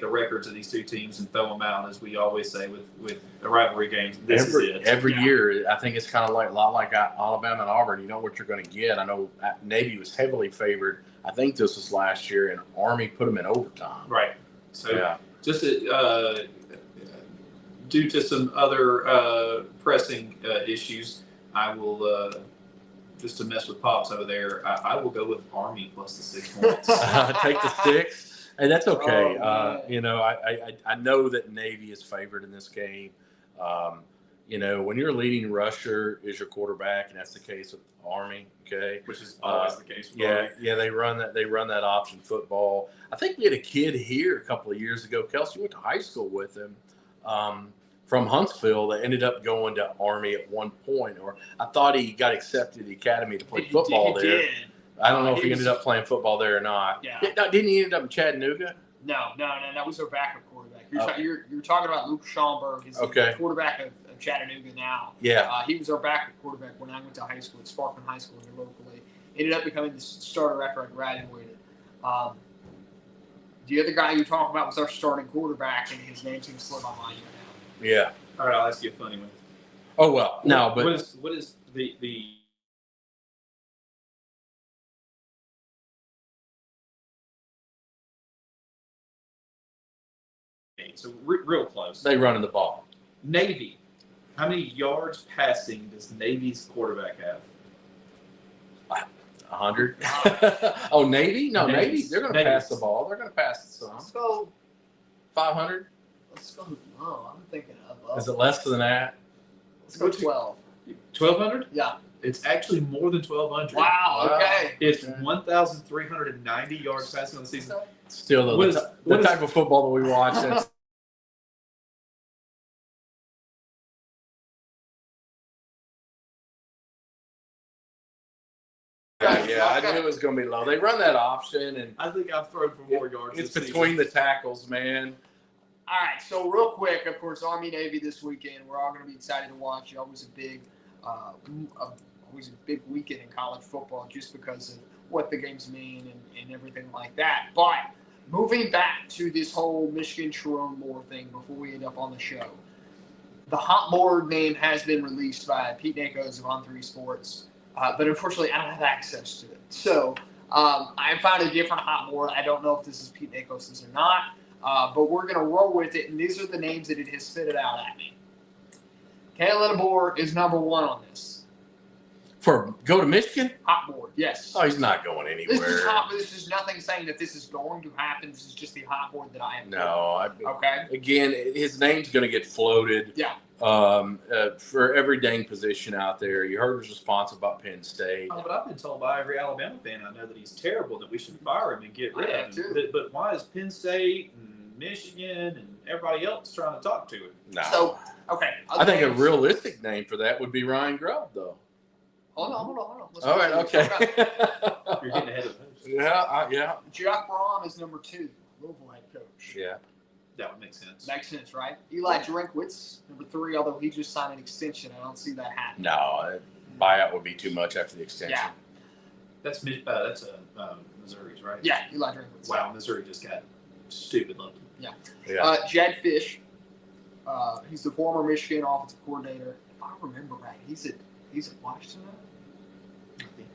records of these two teams and throw them out, as we always say with the rivalry games, this is it. Every year, I think it's kind of a lot like Alabama and Auburn. You know what you're going to get. I know Navy was heavily favored. I think this was last year, and Army put them in overtime. Right. So just due to some other pressing issues, I will just to mess with Pops over there. I will go with Army plus the 6 points. Take the 6. And that's okay. Oh, I know that Navy is favored in this game. When your leading rusher is your quarterback, and that's the case with Army, okay, which is always the case. They run that option football. I think we had a kid here a couple of years ago. Kelsey went to high school with him from Huntsville that ended up going to Army at one point, or I thought he got accepted to the academy to play football there. I don't know if he ended up playing football there or not. Yeah. Didn't he end up in Chattanooga? No. That was their backup quarterback. You're talking about Luke Schomburg. He's the quarterback of Chattanooga now. Yeah. He was our backup quarterback when I went to high school at Sparkman High School here locally. Ended up becoming the starter after I graduated. The other guy you were talking about was our starting quarterback, and his name seems to slip my mind right now. Yeah. All right, I'll ask you a funny one. Oh well, no, but what is the so real close. They running the ball. Navy. How many yards passing does Navy's quarterback have? 100. Oh, Navy? No, Navy. They're going to pass the ball. They're going to pass it some. Let's go 500. Let's go. No, I'm thinking above. Is it less than that? Let's go 12. 1,200? Yeah. It's actually more than 1,200. Wow. Okay. It's 1,390 yards passing on the season. Still, the type of football that we watch. That's, I knew it was going to be low. They run that option, and I think I've thrown for more yards. It's between the tackles, man. All right, so real quick, of course, Army Navy this weekend. We're all going to be excited to watch. Always a big weekend in college football, just because of what the games mean and everything like that. But moving back to this whole Michigan Sharon Moore thing before we end up on the show, the hot board name has been released by Pete Nakos of On3 Sports, but unfortunately, I don't have access to it. So I found a different hot board. I don't know if this is Pete Nakos's or not. But we're going to roll with it, and these are the names that it has spitted out at me. Kalen DeBoer is number 1 on this. For go to Michigan? Hot board, yes. Oh, he's not going anywhere. This is nothing saying that this is going to happen. This is just the hot board that I have. No. Okay. Again, his name's going to get floated. Yeah. For every dang position out there. You heard his response about Penn State. Oh, but I've been told by every Alabama fan I know that he's terrible, that we should fire him and get rid of him. But why is Penn State and Michigan and everybody else trying to talk to him? No. So, okay. I think a realistic name for that would be Ryan Grubb, though. Hold on. All right, okay. You're getting ahead of him. Yeah. Jeff Brom is number 2, Louisville head coach. Yeah. That would make sense. Makes sense, right? Eli Drinkwitz, number 3, although he just signed an extension. I don't see that happening. No, buyout would be too much after the extension. Yeah. That's Missouri's, right? Yeah, Eli Drinkwitz's. Wow, Missouri just got stupid lucky. Yeah. Jed Fish, he's the former Michigan offensive coordinator. If I remember right, he's at Washington now? I think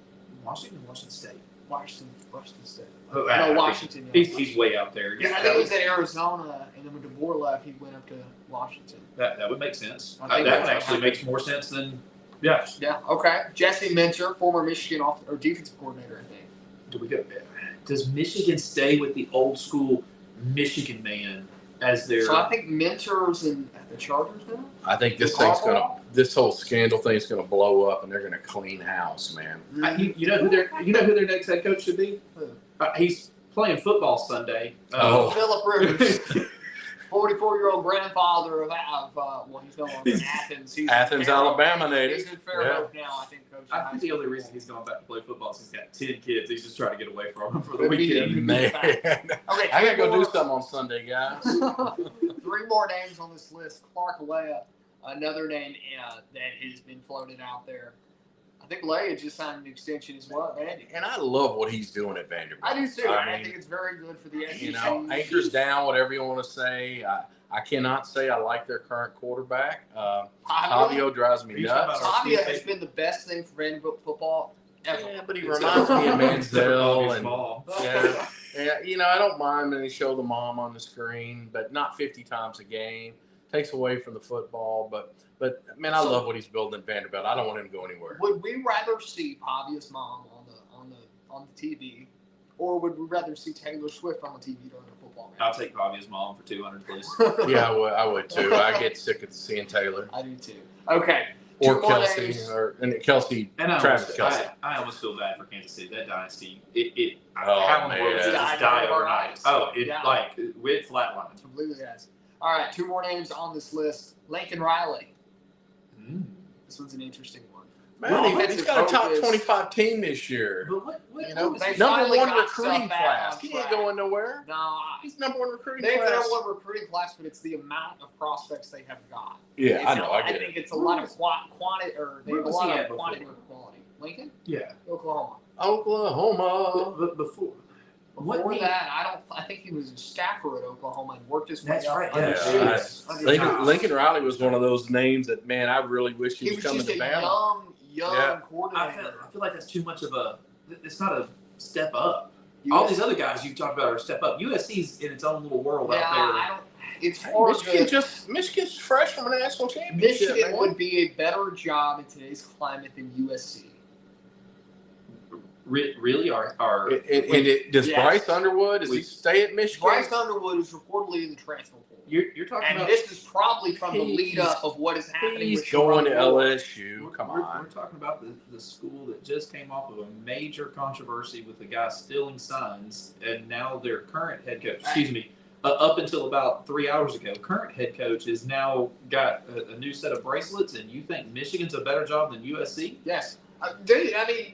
Washington State. Washington State. Oh, No, Washington. Yeah. He's way out there. Yeah, I think he was at Arizona, and then when DeBoer left, he went up to Washington. That would make sense. I That think one that's actually right. makes more sense than yeah. Yeah, okay. Jesse Minter, former Michigan defensive coordinator, I think. Do we go? Does Michigan stay with the old school Michigan man as their? So I think Minter's at the Chargers now. I think this Harbaugh? this whole scandal thing's gonna blow up, and they're gonna clean house, man. You know who their next head coach should be? Who? He's playing football Sunday. Philip Rivers. 44-year-old grandfather of well, he's no longer in Athens. He's Athens, in Fair Oak. Alabama native. He's in Fair Oak now, I think. Coach I think the only reason he's going back to play football is he's got 10 kids. He's just trying to get away from them for the Could be. weekend. Man, Okay, I gotta go do more. something on Sunday, guys. 3 more names on this list. Clark Leah, another name that has been floated out there. I think Leah just signed an extension as well, man. And I love what he's doing at Vanderbilt. I do too. I I mean, think it's very good for the SEC. You know, anchors down, whatever you want to say. I cannot say I like their current quarterback. Tavio drives me Are you talking nuts. about Tavia has been the best thing for Vanderbilt football ever. Yeah, but he reminds me of Manziel and Small. yeah, you know, I don't mind when they show the mom on the screen, but not 50 times a game. Takes away from the football, but man, I love what he's building at Vanderbilt. I don't want him to go anywhere. Would we rather see Pavia's mom on the TV, or would we rather see Taylor Swift on the TV during a football game? I'll take Bobby's mom for 200, please. Yeah, I would too. I get sick of seeing Taylor I do too. Okay. or 2 more Kelsey names. and Kelsey. And Travis Kelce. I almost feel bad for Kansas City. That dynasty, Oh, how in the world man. does it just die overnight? Oh, Yeah. with flatlined. Completely has. All right, 2 more names on this list. Lincoln Riley. This one's an interesting one. Man, he's got a top Focus. 25 team this year. But what You know, They number finally 1 got recruiting stuff back class. on He track. ain't going nowhere. No, He's number 1 recruiting they've class. never won recruiting class, but it's the amount of prospects they have got. Yeah, It's I know. I get think it. it's a lot of quantity, or they Where have a was he lot at of before? quantity over quality. Lincoln, Yeah. Oklahoma. Oklahoma. But before. Before that, I think he was a staffer at Oklahoma and worked his way That's up. right, under yeah. Stoops, under Lincoln Stoops. Riley was one of those names that, man, I really wish he He was was coming just to a Bama. young Yeah. coordinator. I feel like that's too much of a. It's not a step up. All these other guys you talked about are a step up. USC's in its own little world Yeah, out there. I don't. It's Hey, hard Michigan's fresh from a national championship. Michigan man. would be a better job in today's climate than USC. Really are Does Yes. Bryce Underwood, does he stay at Michigan? Bryce Underwood is reportedly in the transfer portal. you're talking And about this is probably from the He's- lead up of what is happening He's with going to Sharon Moore. LSU. Come we're on. talking about the school that just came off of a major controversy with the guy stealing signs, and now their current head coach, up until about 3 hours ago, current head coach has now got a new set of bracelets, and you think Michigan's a better job than USC? Yes. Dude, I mean,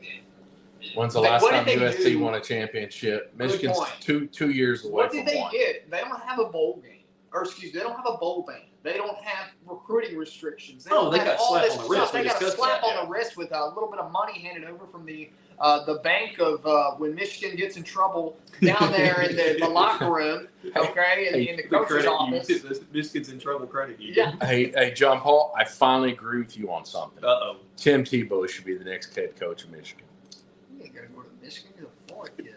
When's the They- last what time did they USC do? won a championship? Michigan's point. two years away what from did they one. get? They don't have a bowl game. Or, excuse me, they don't have a bowl ban. They don't have recruiting restrictions. They Oh, don't they have got all slap this on the stuff. wrist. They We got a discussed slap that, on the wrist with a little bit of money handed over from the bank of when Michigan gets in trouble down there in the locker room, okay, in the coach's office. Michigan's in trouble. Credit you. Yeah. Hey, John Paul, I finally agree with you on something. Uh-oh. Tim Tebow should be the next head coach of Michigan. You ain't gonna go to Michigan. He's a Florida kid.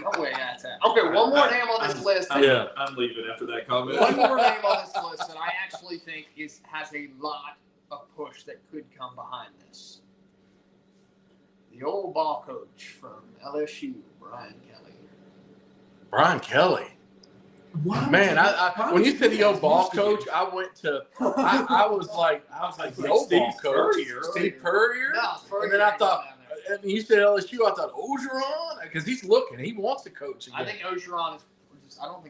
No way that's happening. Okay, one more name on this list. I'm leaving after that comment. One more name on this list that I actually think has a lot of push that could come behind this. The old ball coach from LSU, Brian Kelly. Brian Kelly. Man, I when you said the old ball coach, I went to I was like the old ball coach, Steve Purrier. No, And then I thought, and you said LSU, I thought Ogeron, because he's looking, he wants to coach again. I think Ogeron is. I don't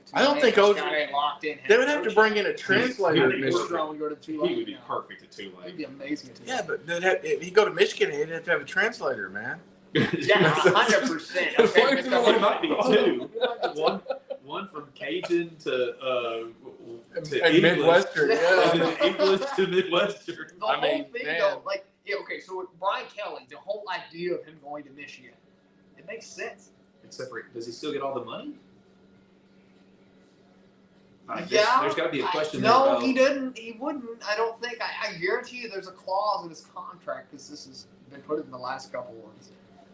think Ogeron- locked in. They would have to bring in a translator. I at think Michigan. Ogeron would go to He Tulane. would be perfect at He'd Tulane. be amazing at Tulane. Yeah, but if you go to Michigan, he'd have to have a translator, man. Yeah, 100%. Okay, Why Mr. do It might be two. One. One from Cajun to And English. Midwestern, And yeah. then English to Midwestern. The I whole mean, thing, man. though, like, yeah, okay, so with Brian Kelly, the whole idea of him going to Michigan, it makes sense. Except for, does he still get all the money? Yeah, there's got to be a question. No, there about, he didn't. He wouldn't. I don't think. I guarantee you, there's a clause in his contract because this has been put in the last couple ones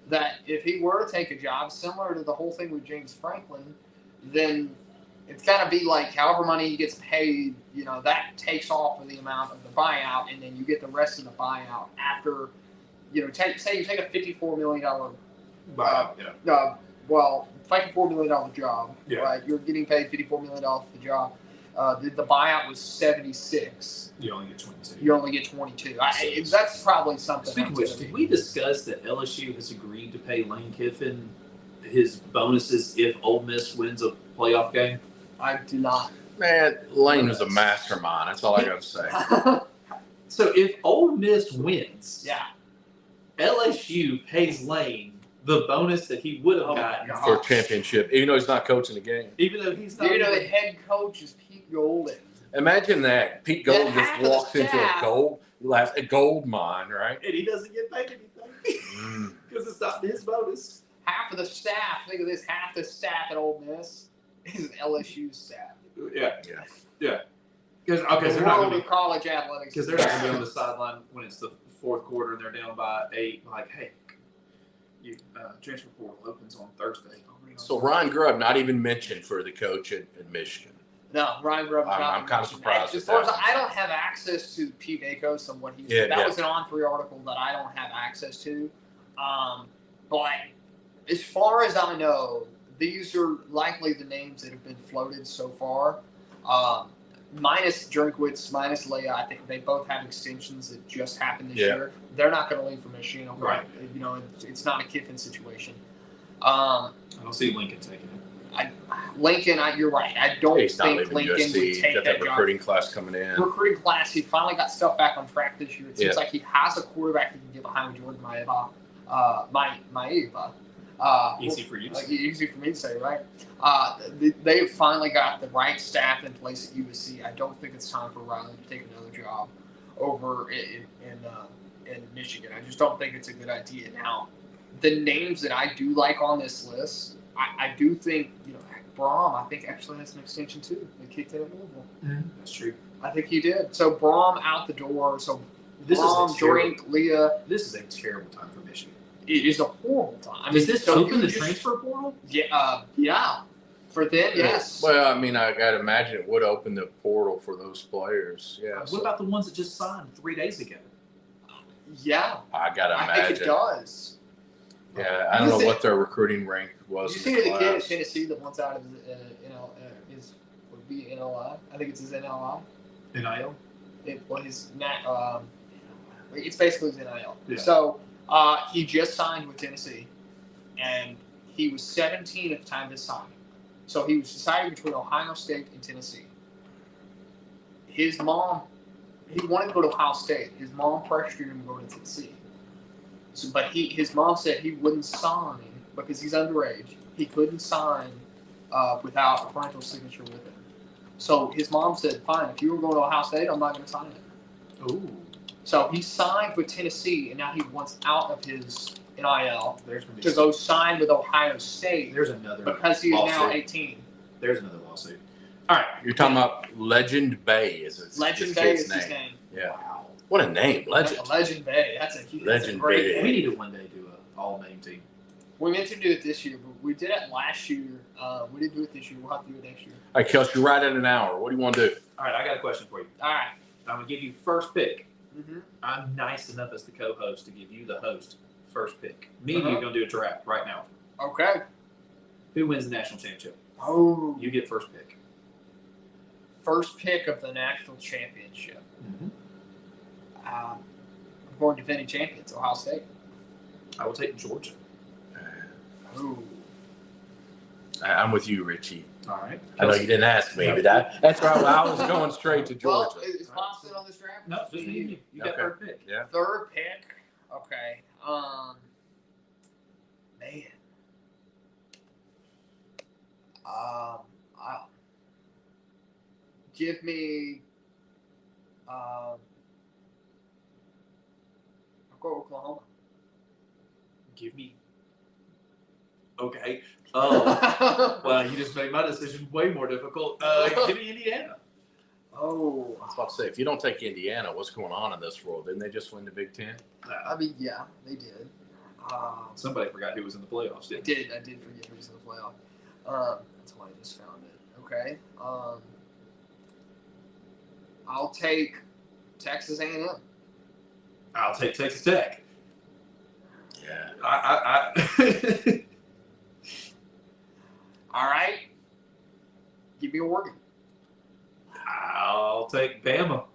that if he were to take a job similar to the whole thing with James Franklin, then it's got to be like however money he gets paid. You know, that takes off of the amount of the buyout, and then you get the rest of the buyout after. You know, say you take a $54 million buyout. Yeah. Well, $54 million job, Yeah. right? You're getting paid $54 million for the job. The buyout was 76. You only get 22. You only get 22. That's probably something. Speaking of which, did we discuss that LSU has agreed to pay Lane Kiffin his bonuses if Ole Miss wins a playoff game? I do not. Man, Lane was a mastermind. That's all I got to say. So if Ole Miss wins, Yeah. LSU pays Lane the bonus that he would have Oh my gotten God. For a championship, even though he's not coaching the game. even though he's not. You know, even- the head coach is Pete Golden. Imagine that. Pete Then Gold half just of the walks into staff- a gold mine, right? and he doesn't get paid anything because it's not his bonus. Half of the staff, think of this, half the staff at Ole Miss is LSU staff. Yeah, Yeah. because The they're not world going of college athletics. to be on the sideline when it's the fourth quarter and they're down by 8. Like, hey, you transfer portal opens on Thursday. So Ryan Grubb not even mentioned for the coach at Michigan. No, Ryan Grubb. I'm kind of surprised As at far as that. I don't have access to Pete Akos and what he Yeah, said. That yeah. was an On3 article that I don't have access to. But as far as I know, these are likely the names that have been floated so far. Minus Drinkwitz, minus Leah, I think they both have extensions that just happened this year. They're not going to leave for Michigan. Right. You know, it's not a Kiffin situation. I don't see Lincoln taking it. Lincoln, you're right. I don't He's not think leaving Lincoln USC. would take Got that that job. recruiting class coming in. Recruiting class, he finally got stuff back on track this year. It seems Yeah. like he has a quarterback he can get behind with Jordan Maeva. Easy for you to say. Easy for me to say, right? They have finally got the right staff in place at USC. I don't think it's time for Riley to take another job over in Michigan. I just don't think it's a good idea. Now, the names that I do like on this list, I do think, Braum, I think actually has an extension too. They kicked it at Louisville. That's true. I think he did. So Braum out the door. So This Braum, is a terrible, Drink, Leah. This is a terrible time for Michigan. It is a horrible time. I Does mean, this so open you the just- transfer portal? Yeah. For them, yes. Well, I mean, I got to imagine it would open the portal for those players. Yeah. What about the ones that just signed 3 days ago? Yeah, I got to I imagine. think it does. Yeah, I don't know what their recruiting rank was. Did you in see the kid at class. Tennessee that wants out of his would be NLI? I think it's his NLI. NIL? It's basically his NIL. Yeah. So he just signed with Tennessee, and he was 17 at the time of his signing. So he was deciding between Ohio State and Tennessee. His mom, he wanted to go to Ohio State. His mom pressured him to go to Tennessee. So, but his mom said he wouldn't sign because he's underage. He couldn't sign without a parental signature with him. So his mom said, "Fine, if you were going to Ohio State, I'm not going to sign it." Ooh. So he signed with Tennessee, and now he wants out of his NIL There's going to go sign with Ohio State There's another because he is now lawsuit. 18. There's another lawsuit. All right. You're talking about Legend Bay, is it? Legend this Bay kid's is his name. Yeah. Wow. What a name, Legend. Legend Bay. That's a Legend great Bay. name. We need to one day do an all-name team. We meant to do it this year, but we did it last year. We didn't do it this year. We'll have to do it next year. All right, Kelsey, you're right at an hour. What do you want to do? All right, I got a question for you. All right. I'm going to give you first pick. Mm-hmm. I'm nice enough as the co-host to give you, the host, first pick. Me and Uh-huh. you are going to do a draft right now. Okay. Who wins the national championship? Oh. You get first pick. First pick of the national championship. Mm-hmm. I'm going defending champions, Ohio State. I will take Georgia. Ooh. I'm with you, Richie. All right. I know you didn't ask me, but that's right. I was going straight to Georgia. Well, is Boston on this draft? No, just me and you. You got Okay. third pick. Yeah. Third pick. Okay. Man. Give me. I'll go Oklahoma. Give me Okay. Oh, well, you just made my decision way more difficult. Give me Indiana. Oh, I was about to say, if you don't take Indiana, what's going on in this world? Didn't they just win the Big Ten? I mean, yeah, they did. Somebody forgot who was in the playoffs. I did forget who was in the playoff. That's why I just found it. Okay. I'll take Texas A&M. I'll take Texas Tech. Yeah. All right. Give me Oregon. I'll take Bama.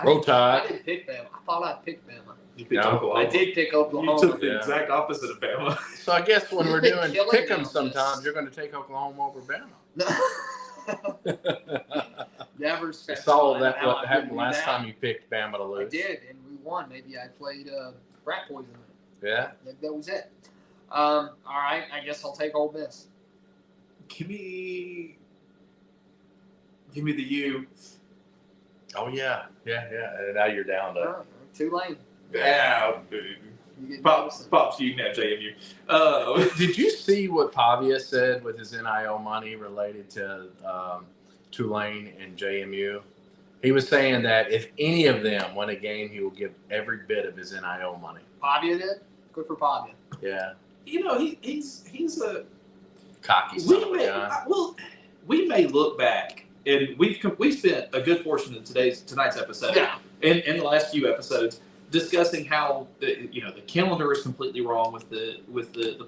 Roll Tide. I didn't pick Bama. I thought I picked Bama. You picked No. Oklahoma. I did pick Oklahoma. You took the Yeah. exact opposite of Bama. So I guess when we're You've been doing killing pick 'em me on sometimes, this. you're going to take Oklahoma over Bama. Never You specified saw that how what I happened would do last that. time you picked Bama to I lose. did, and we won. Maybe I played rat poison. Yeah. Maybe that was it. All right, I guess I'll take Ole Miss. Give me the U. Oh yeah. And now you're down to. Tulane. Yeah. You get Pops, you can have JMU. Did you see what Pavia said with his NIL money related to Tulane and JMU? He was saying that if any of them win a game, he will give every bit of his NIL money. Pavia did? Good for Pavia. Yeah. You know, he's a Cocky son of a gun. we may look back, and we spent a good portion of tonight's episode, Yeah. and the last few episodes, discussing how the calendar is completely wrong with the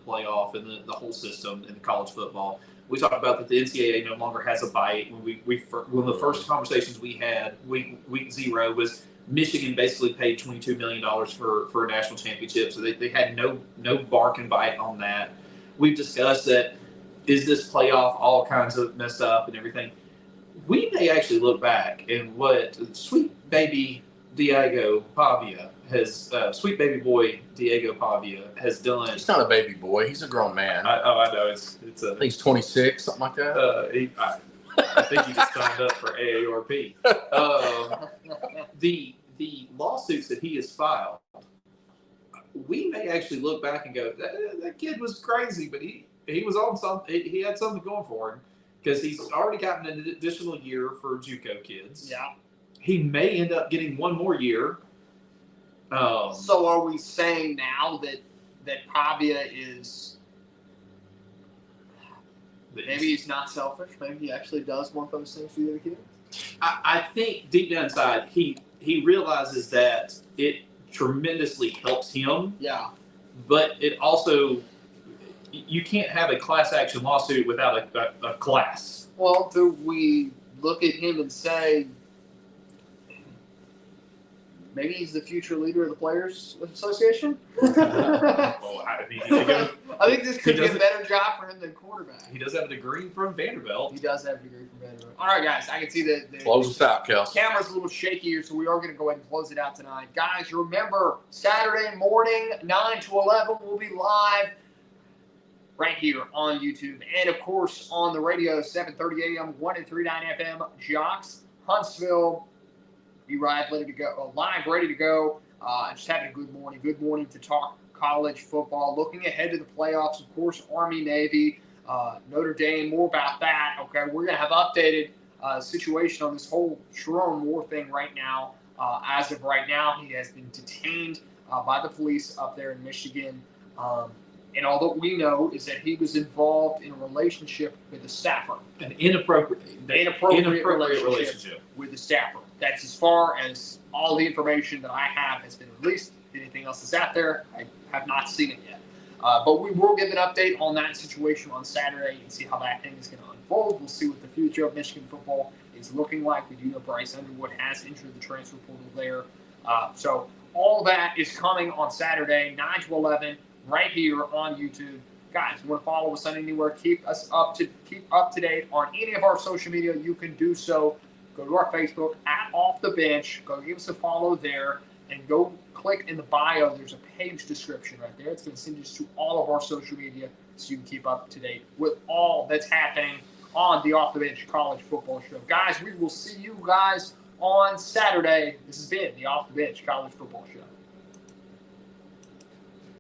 playoff and the whole system in college football. We talked about that the NCAA no longer has a bite. One of the first conversations we had week 0 was Michigan basically paid $22 million for a national championship, so they had no bark and bite on that. We've discussed that, is this playoff all kinds of messed up and everything. We may actually look back and what sweet baby Diego Pavia sweet baby boy Diego Pavia has done. He's not a baby boy. He's a grown man. I know it's I think he's 26, something like that. I think he just signed up for AARP. The lawsuits that he has filed, we may actually look back and go, that kid was crazy, but he was on something. He had something going for him because he's already gotten an additional year for JUCO kids. Yeah. He may end up getting one more year. So are we saying now that Pavia is maybe he's not selfish? Maybe he actually does want those things for the other kids? I think deep down inside he realizes that it tremendously helps him. Yeah. But it also, you can't have a class action lawsuit without a class. Well, do we look at him and say maybe he's the future leader of the Players Association? I think this could be a better job for him than quarterback. He does have a degree from Vanderbilt. He does have a degree from Vanderbilt. All right, guys, I can see the Close us out, Kels. camera's a little shaky here, so we are going to go ahead and close it out tonight. Guys, remember, Saturday morning, 9 to 11, we'll be live right here on YouTube. And, of course, on the radio, 7:30 a.m., 103.9 FM, Jocks, Huntsville. Be live, ready to go. Just having a good morning. Good morning to talk college football. Looking ahead to the playoffs, of course, Army, Navy, Notre Dame. More about that. Okay, we're gonna have updated situation on this whole Sharon Moore thing right now. As of right now, he has been detained by the police up there in Michigan. And all that we know is that he was involved in a relationship with a staffer. An inappropriate relationship with the staffer. That's as far as all the information that I have has been released. If anything else is out there, I have not seen it yet. But we will give an update on that situation on Saturday and see how that thing is going to unfold. We'll see what the future of Michigan football is looking like. We do know Bryce Underwood has entered the transfer portal there. So all that is coming on Saturday, 9 to 11, right here on YouTube. Guys, you want to follow us on anywhere, keep up to date on any of our social media, you can do so. Go to our Facebook, @Off the Bench. Go give us a follow there, and go click in the bio. There's a page description right there. It's going to send you to all of our social media so you can keep up to date with all that's happening on the Off the Bench College Football Show. Guys, we will see you guys on Saturday. This has been the Off the Bench College Football Show.